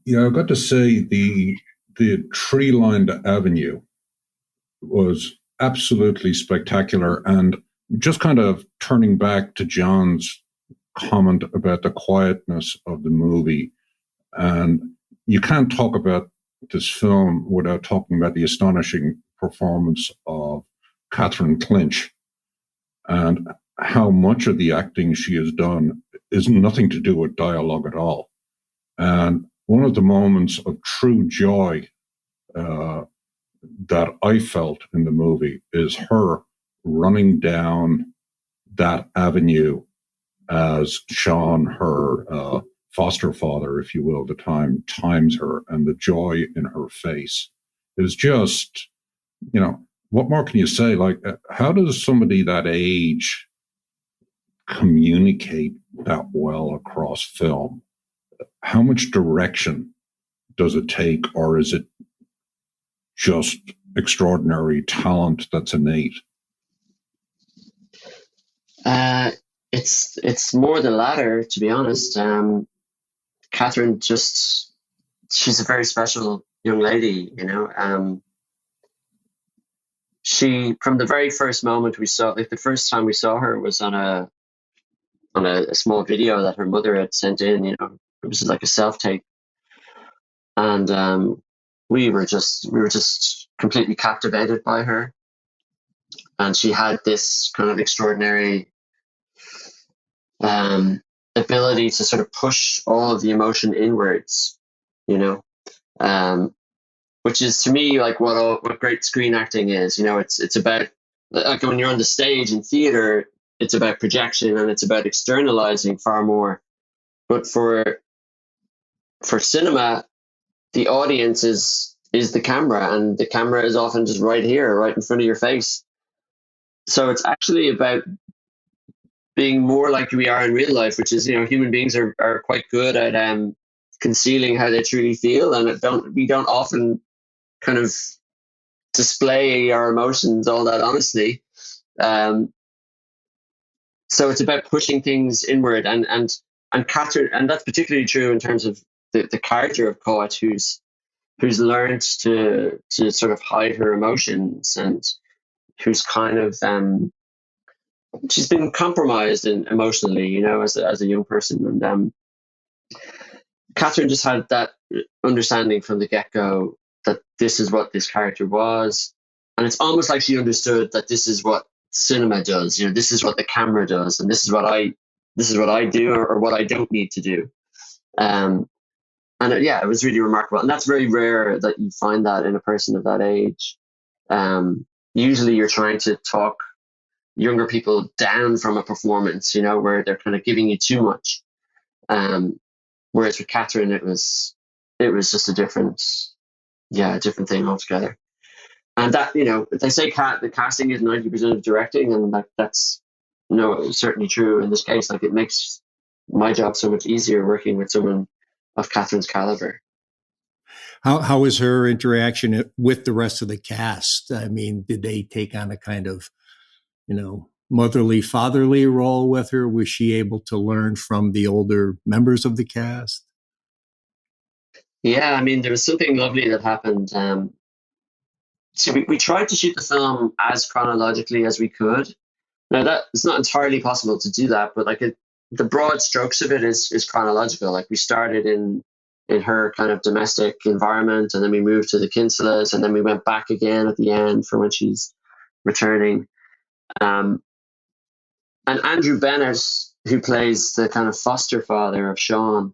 Yeah, I've got to say the tree-lined avenue was absolutely spectacular. And just kind of turning back to John's comment about the quietness of the movie, and you can't talk about this film without talking about the astonishing performance of Catherine Clinch, and how much of the acting she has done is nothing to do with dialogue at all. And one of the moments of true joy that I felt in the movie is her running down that avenue as Sean, her foster father, if you will, at the time, times her, and the joy in her face is just, what more can you say? Like, how does somebody that age communicate that well across film? How much direction does it take, or is it just extraordinary talent that's innate?
It's more the latter, to be honest. Catherine she's a very special young lady, she, from the very first moment we saw, like the first time we saw her was on a small video that her mother had sent in, it was like a self-tape. And we were just completely captivated by her. And she had this kind of extraordinary ability to sort of push all of the emotion inwards, which is to me like what great screen acting is. It's about, like, when you're on the stage in theater, it's about projection and it's about externalizing far more. But for cinema, the audience is the camera, and the camera is often just right here, right in front of your face. So it's actually about being more like we are in real life, which is, human beings are quite good at concealing how they truly feel, and we don't often kind of display our emotions all that honestly. So it's about pushing things inward, and Catherine, and that's particularly true in terms of the character of Coet, who's learned to sort of hide her emotions, and who's kind of she's been compromised emotionally, as a young person, and Catherine just had that understanding from the get-go that this is what this character was, and it's almost like she understood that this is what cinema does. This is what the camera does, and this is what I do, or what I don't need to do. And it was really remarkable, and that's very rare that you find that in a person of that age. Usually, you're trying to talk younger people down from a performance, where they're kind of giving you too much. Whereas with Catherine, it was just a different thing altogether. And that, they say the casting is 90% of directing, and that's certainly true in this case. Like, it makes my job so much easier working with someone of Catherine's caliber.
How was her interaction with the rest of the cast? I mean, did they take on a kind of, motherly, fatherly role with her? Was she able to learn from the older members of the cast?
Yeah, I mean, there was something lovely that happened. So we tried to shoot the film as chronologically as we could. Now, that it's not entirely possible to do that, but the broad strokes of it is chronological. Like, we started in in her kind of domestic environment, and then we moved to the Kinselas, and then we went back again at the end for when she's returning. And Andrew Bennett, who plays the kind of foster father of Sean,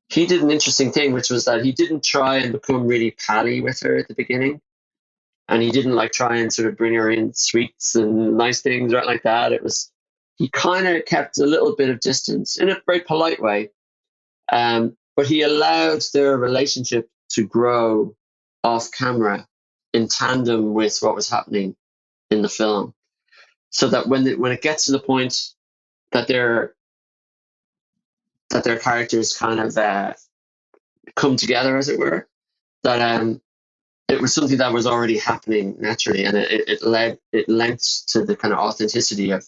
he did an interesting thing, which was that he didn't try and become really pally with her at the beginning. And he didn't like try and sort of bring her in sweets and nice things right like that. He kind of kept a little bit of distance in a very polite way. But he allowed their relationship to grow off camera in tandem with what was happening in the film. So that when it gets to the point that their characters kind of come together, as it were, that it was something that was already happening naturally, and it lent to the kind of authenticity of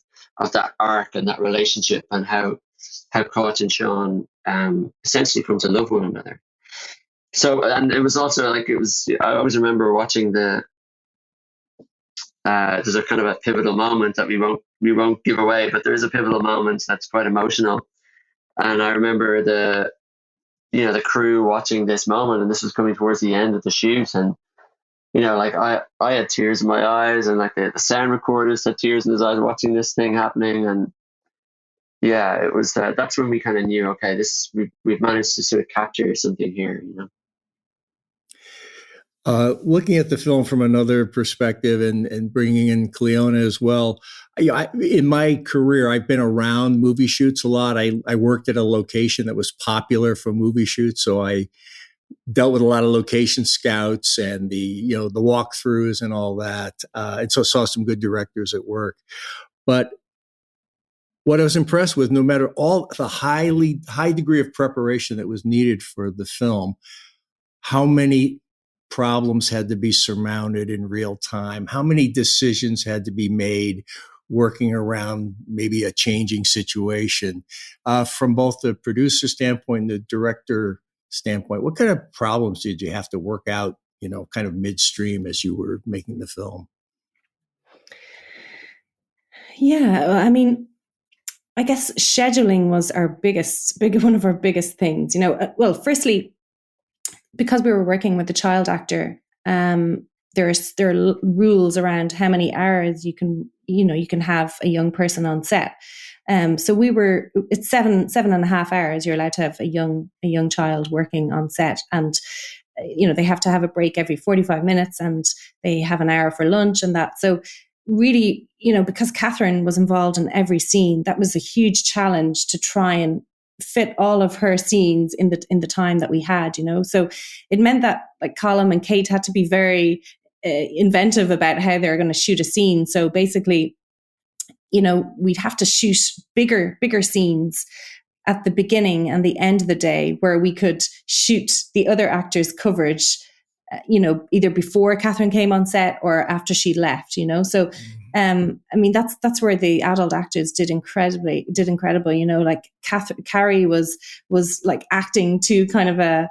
that arc and that relationship, and how Cait and Sean essentially come to love one another. So, and it was also like, I always remember watching there's a kind of a pivotal moment that we won't give away, but there is a pivotal moment that's quite emotional. And I remember the crew watching this moment, and this was coming towards the end of the shoot, and like I had tears in my eyes, and like the sound recorders had tears in his eyes watching this thing happening. And yeah, it was that's when we kind of knew, okay, we've managed to sort of capture something here.
Looking at the film from another perspective and bringing in Cleona as well, in my career, I've been around movie shoots a lot. I worked at a location that was popular for movie shoots, so I dealt with a lot of location scouts and the walkthroughs and all that, and so saw some good directors at work. But what I was impressed with, no matter all the high degree of preparation that was needed for the film, how many problems had to be surmounted in real time, how many decisions had to be made working around maybe a changing situation, from both the producer standpoint and the director standpoint. What kind of problems did you have to work out, kind of midstream as you were making the film?
Yeah, I mean, I guess scheduling was one of our biggest things. Well, firstly, because we were working with a child actor, there are rules around how many hours you can have a young person on set. So it's 7.5 hours you're allowed to have a young child working on set, and they have to have a break every 45 minutes, and they have an hour for lunch and that. So really, because Catherine was involved in every scene, that was a huge challenge to try and fit all of her scenes in the time that we had. So it meant that like Colm and Kate had to be very inventive about how they're going to shoot a scene. So basically, we'd have to shoot bigger scenes at the beginning and the end of the day, where we could shoot the other actors' coverage, either before Catherine came on set or after she left, So, I mean, that's where the adult actors did incredible. Like Carrie was like acting to kind of a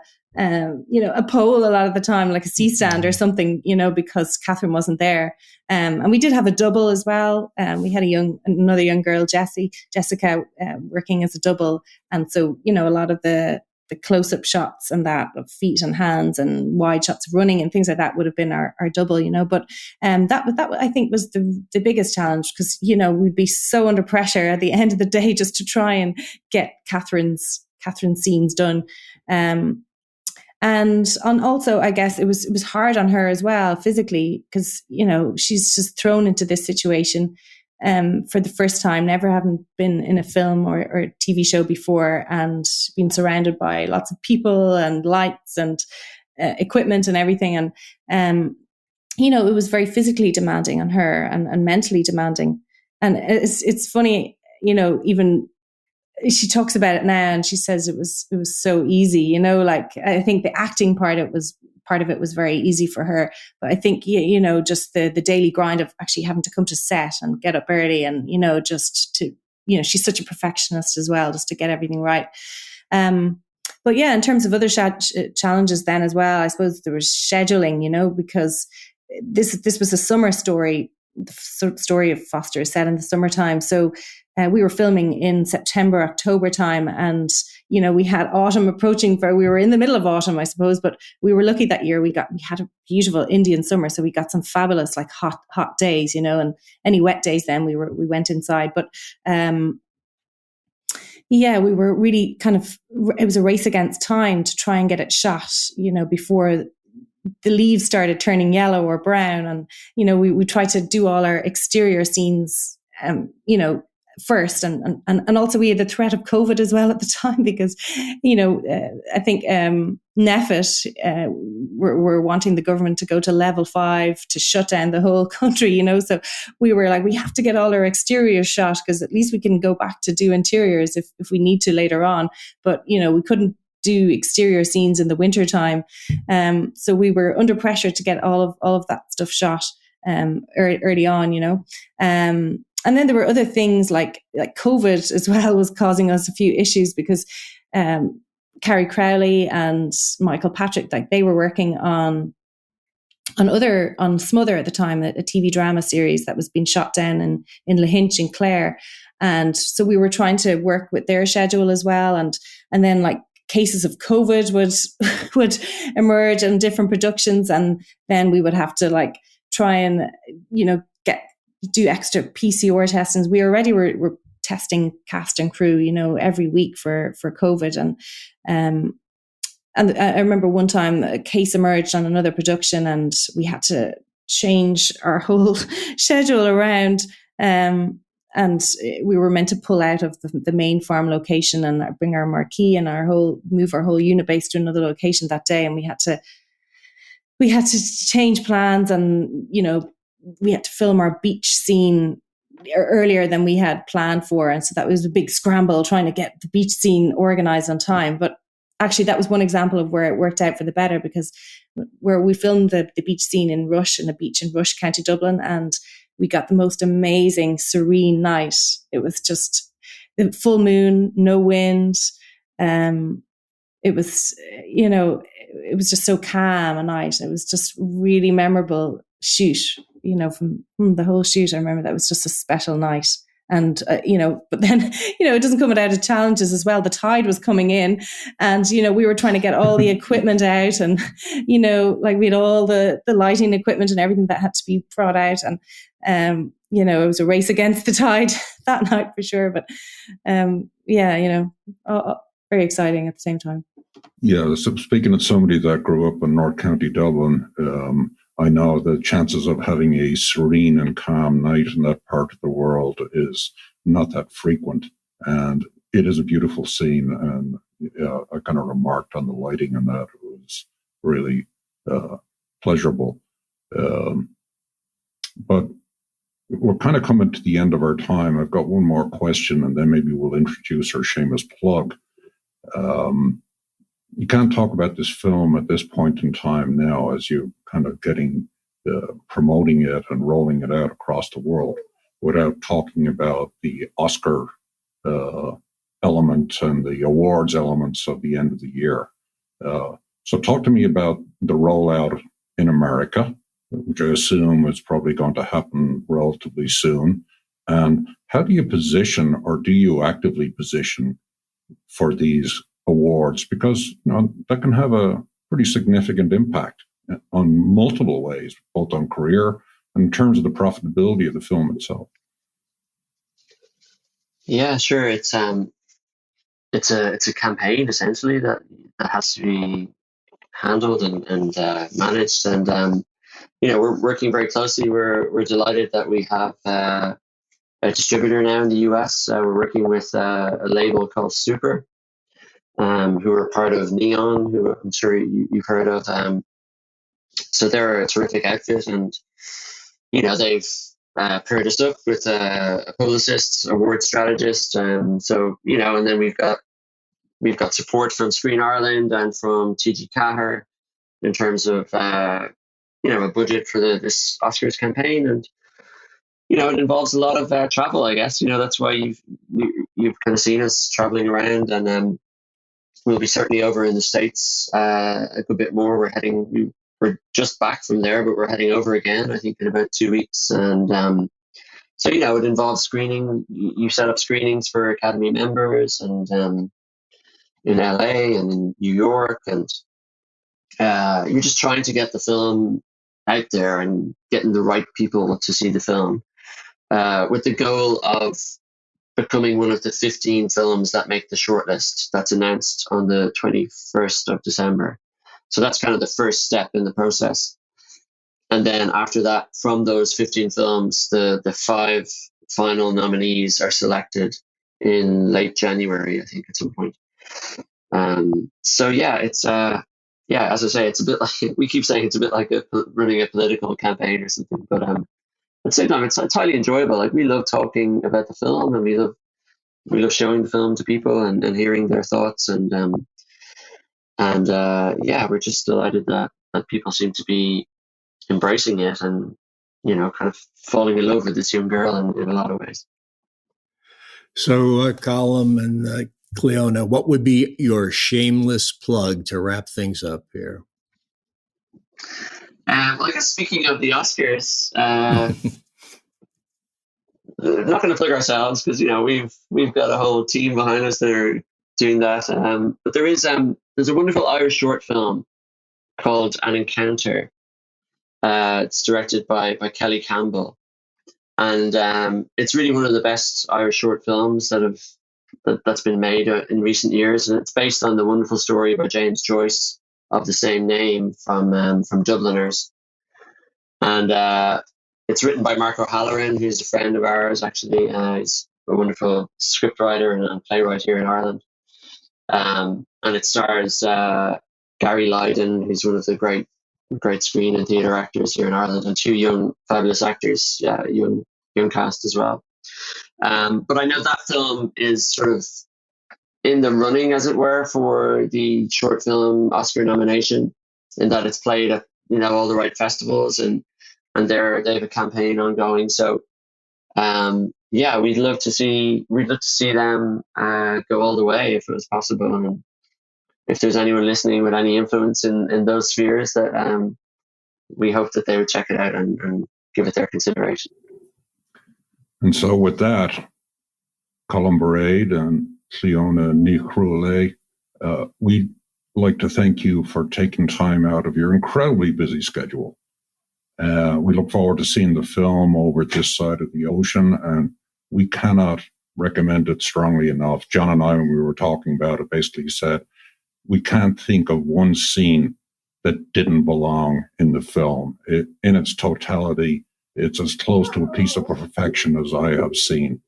pole a lot of the time, like a C-stand or something, because Catherine wasn't there. And we did have a double as well. We had another young girl, Jessica, working as a double. And so, a lot of the close-up shots and that of feet and hands and wide shots of running and things like that would have been our double, But that I think was the biggest challenge, because, we'd be so under pressure at the end of the day just to try and get Catherine's scenes done. And also, I guess it was hard on her as well physically, because, she's just thrown into this situation for the first time, never having been in a film or TV show before, and been surrounded by lots of people and lights and equipment and everything. And, it was very physically demanding on her and mentally demanding. And it's funny, even she talks about it now, and she says it was so easy, like I think the acting part of it was very easy for her. But I think, just the daily grind of actually having to come to set and get up early and, just to, she's such a perfectionist as well, just to get everything right. But yeah, in terms of other challenges then as well, I suppose there was scheduling, because this was a summer story. The story of Foster is set in the summertime. So we were filming in September, October time. And, we had autumn approaching. We were in the middle of autumn, I suppose, but we were lucky that year. We had a beautiful Indian summer, so we got some fabulous like hot days, and any wet days then we went inside. But we were really it was a race against time to try and get it shot, before the leaves started turning yellow or brown. And, we tried to do all our exterior scenes, first. And also we had the threat of COVID as well at the time, because, I think NEFIT were wanting the government to go to level 5 to shut down the whole country, so we were like, we have to get all our exteriors shot, because at least we can go back to do interiors if we need to later on. But, we couldn't do exterior scenes in the wintertime. So we were under pressure to get all of that stuff shot early on, and then there were other things like COVID as well was causing us a few issues, because Carrie Crowley and Michael Patrick, like they were working on Smother at the time, a TV drama series that was being shot down in Lahinch in Clare. And so we were trying to work with their schedule as well. And then like cases of COVID would emerge in different productions. And then we would have to like try and, do extra PCR testings. We already were testing cast and crew, every week for COVID. And I remember one time a case emerged on another production, and we had to change our whole schedule around. And we were meant to pull out of the main farm location and bring our marquee and move our whole unit base to another location that day. And we had to change plans, and, we had to film our beach scene earlier than we had planned for. And so that was a big scramble trying to get the beach scene organized on time. But actually that was one example of where it worked out for the better, because where we filmed the beach scene in Rush, in a beach in Rush, County Dublin, and we got the most amazing serene night. It was just the full moon, no wind. It was, it was just so calm a night. It was just really memorable shoot, from the whole shoot. I remember that was just a special night. And, but then, it doesn't come without its challenges as well. The tide was coming in, and, we were trying to get all the equipment out, and, like we had all the lighting equipment and everything that had to be brought out. And, it was a race against the tide that night for sure. But, very exciting at the same time.
Yeah, so speaking of somebody that grew up in North County Dublin, I know the chances of having a serene and calm night in that part of the world is not that frequent. And it is a beautiful scene. And I kind of remarked on the lighting, and that it was really pleasurable. But we're kind of coming to the end of our time. I've got one more question, and then maybe we'll introduce our shameless plug. You can't talk about this film at this point in time now, as you're kind of promoting it and rolling it out across the world, without talking about the Oscar element and the awards elements of the end of the year. So talk to me about the rollout in America, which I assume is probably going to happen relatively soon. And how do you position, or do you actively position for these awards? Because that can have a pretty significant impact on multiple ways, both on career and in terms of the profitability of the film itself.
Yeah, sure. It's a campaign essentially that has to be handled and managed. And we're working very closely. We're delighted that we have a distributor now in the US. We're working with a label called Super, who are part of Neon, who I'm sure you've heard of. So they're a terrific outfit, and they've paired us up with a publicist, award strategist. So and then we've got support from Screen Ireland and from TG Cahir in terms of a budget for this Oscars campaign. And it involves a lot of travel, I guess. That's why you've kind of seen us traveling around, and we'll be certainly over in the States a good bit more. We're just back from there, but we're heading over again, I think, in about 2 weeks. And so it involves screening. You set up screenings for Academy members, and LA and in New York, and you're just trying to get the film out there and getting the right people to see the film, with the goal of becoming one of the 15 films that make the shortlist that's announced on the 21st of December. So that's kind of the first step in the process. And then after that, from those 15 films, the 5 final nominees are selected in late January, I think, at some point. So yeah, it's as I say, it's a bit like, we keep saying it's a bit like running a political campaign or something, but at the same time, it's highly enjoyable. Like, we love talking about the film, and we love showing the film to people and hearing their thoughts, and we're just delighted that people seem to be embracing it and, kind of falling in love with this young girl in a lot of ways.
So, Colm and Cleona, what would be your shameless plug to wrap things up here?
Well, I guess speaking of the Oscars, we're not going to plug ourselves because we've got a whole team behind us that are doing that. But there's a wonderful Irish short film called An Encounter. It's directed by Kelly Campbell, and it's really one of the best Irish short films that's been made in recent years, and it's based on the wonderful story by James Joyce of the same name from Dubliners, and it's written by Mark O'Halloran, who's a friend of ours. Actually, he's a wonderful scriptwriter and playwright here in Ireland, and it stars Gary Lydon, who's one of the great screen and theatre actors here in Ireland, and 2 young fabulous actors, young cast as well. But I know that film is sort of in the running, as it were, for the short film Oscar nomination, in that it's played at all the right festivals, and they have a campaign ongoing. So we'd love to see them go all the way if it was possible, and if there's anyone listening with any influence in those spheres, that we hope that they would check it out and give it their consideration.
And so with that, Colm Bairéad and Cleona ní Chrualaoi, we'd like to thank you for taking time out of your incredibly busy schedule. We look forward to seeing the film over this side of the ocean, and we cannot recommend it strongly enough. John and I, when we were talking about it, basically said, we can't think of one scene that didn't belong in the film. In its totality, it's as close to a piece of perfection as I have seen.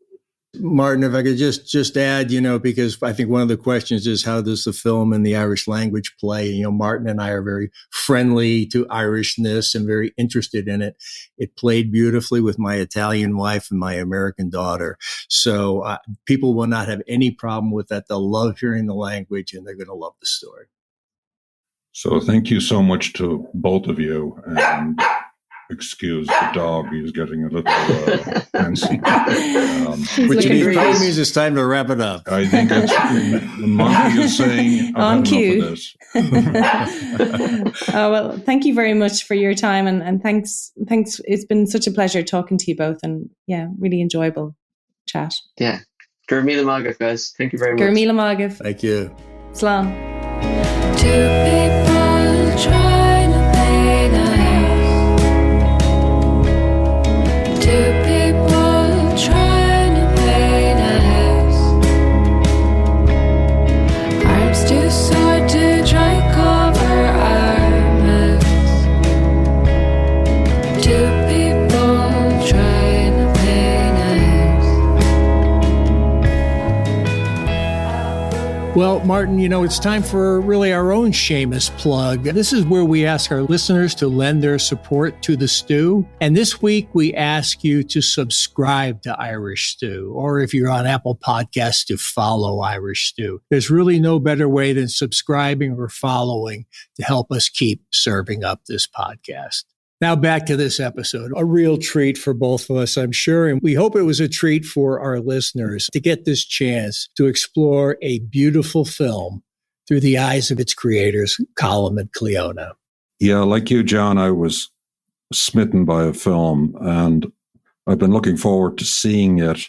Martin, if I could just add, because I think one of the questions is, how does the film in the Irish language play? Martin and I are very friendly to Irishness and very interested in it. It played beautifully with my Italian wife and my American daughter. So people will not have any problem with that. They'll love hearing the language, and they're going to love the story.
So thank you so much to both of you. And excuse the dog, he's getting a little fancy.
Which probably means it's time to wrap it up.
I think the monkey is saying,
on cue.
Enough of this.
Well, thank you very much for your time, and thanks. It's been such a pleasure talking to you both, and really enjoyable chat.
Yeah. Gur míle magadh, guys. Thank you very much.
Gur míle magadh.
Thank you.
Slán.
Two people trying to paint a house. Two people trying to paint a house. Arms too sore to dry cover our mouths. Two people trying to paint a house.
Well, Martin, it's time for really our own Seamus plug. This is where we ask our listeners to lend their support to the Stew. And this week, we ask you to subscribe to Irish Stew, or if you're on Apple Podcasts, to follow Irish Stew. There's really no better way than subscribing or following to help us keep serving up this podcast. Now back to this episode. A real treat for both of us, I'm sure. And we hope it was a treat for our listeners to get this chance to explore a beautiful film through the eyes of its creators, Colm and Cleona.
Yeah, like you, John, I was smitten by a film, and I've been looking forward to seeing it,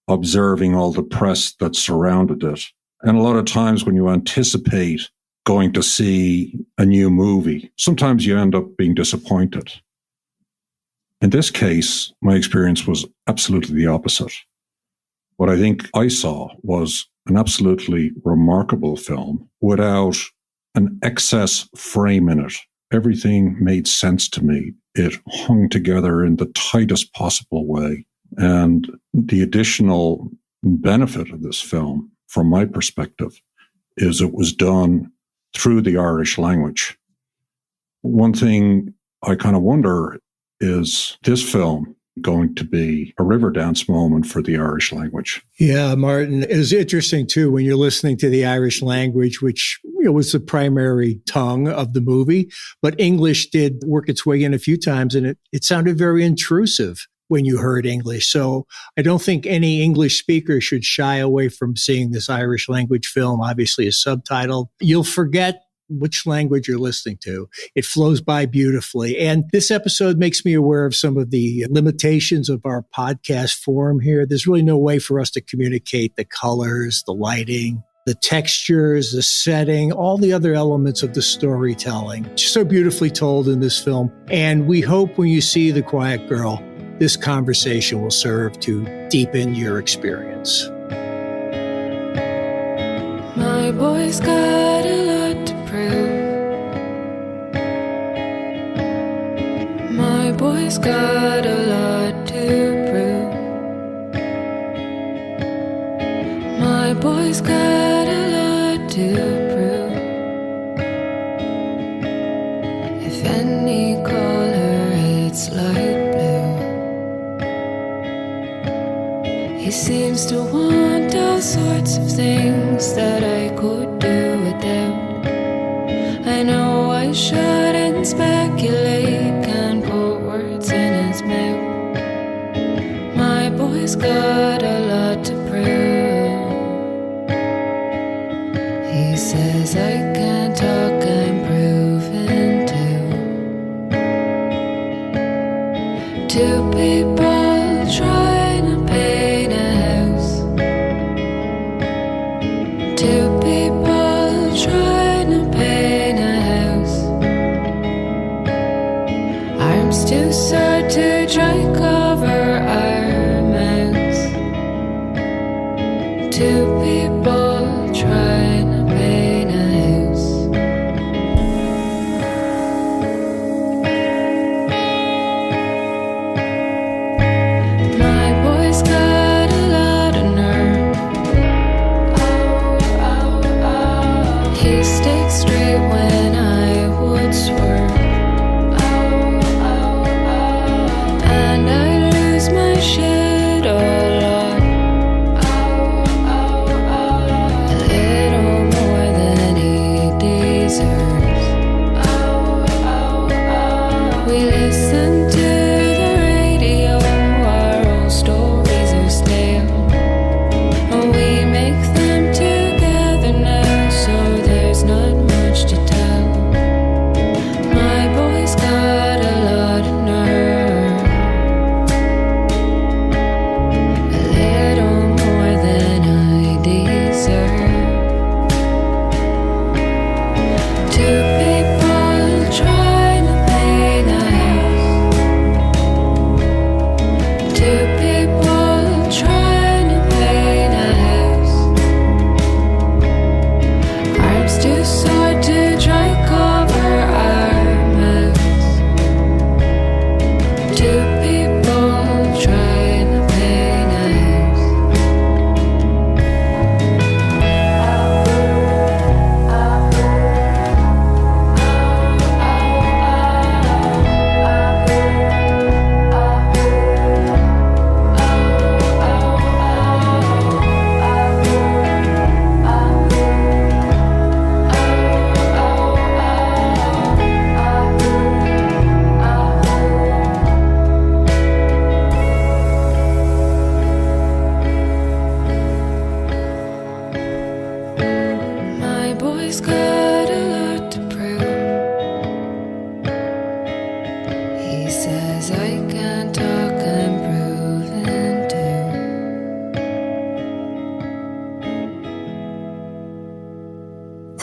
observing all the press that surrounded it. And a lot of times when you anticipate going to see a new movie, sometimes you end up being disappointed. In this case, my experience was absolutely the opposite. What I think I saw was an absolutely remarkable film without an excess frame in it. Everything made sense to me. It hung together in the tightest possible way. And the additional benefit of this film, from my perspective, is it was done through the Irish language. One thing I kind of wonder, is this film going to be a river dance moment for the Irish language?
Yeah, Martin, it was interesting too when you're listening to the Irish language, which was the primary tongue of the movie, but English did work its way in a few times, and it sounded very intrusive when you heard English. So I don't think any English speaker should shy away from seeing this Irish language film. Obviously, is subtitled. You'll forget which language you're listening to. It flows by beautifully. And this episode makes me aware of some of the limitations of our podcast form here. There's really no way for us to communicate the colors, the lighting, the textures, the setting, all the other elements of the storytelling. It's so beautifully told in this film. And we hope when you see The Quiet Girl, this conversation will serve to deepen your experience.
My boy's got a lot to prove. My boy's got a lot to prove. My boy's got a lot to prove. If any color, it's light blue. He seems to want all sorts of things that I could do without. I know I shouldn't speculate, can't put words in his mouth. My boy's got a lot to prove. He says I can't talk, I'm proven to. Two people trying to paint a house. Two people trying to paint a house. Arms too sore to try cover our mouths. Two people trying to paint a house. My boy's got a lot of nerve. He sticks straight when I would swerve. And I lose my shit a lot.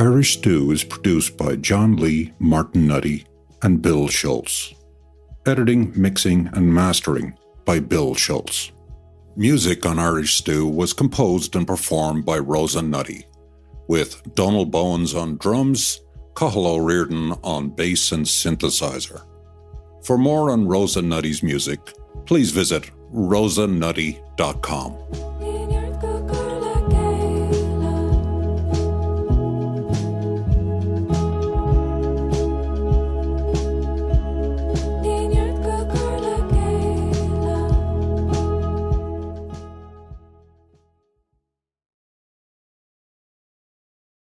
Irish Stew is produced by John Lee, Martin Nutty, and Bill Schultz. Editing, mixing, and mastering by Bill Schultz. Music on Irish Stew was composed and performed by Rosa Nutty, with Donald Bowens on drums, Cathal O'Riordan on bass and synthesizer. For more on Rosa Nutty's music, please visit rosanutty.com.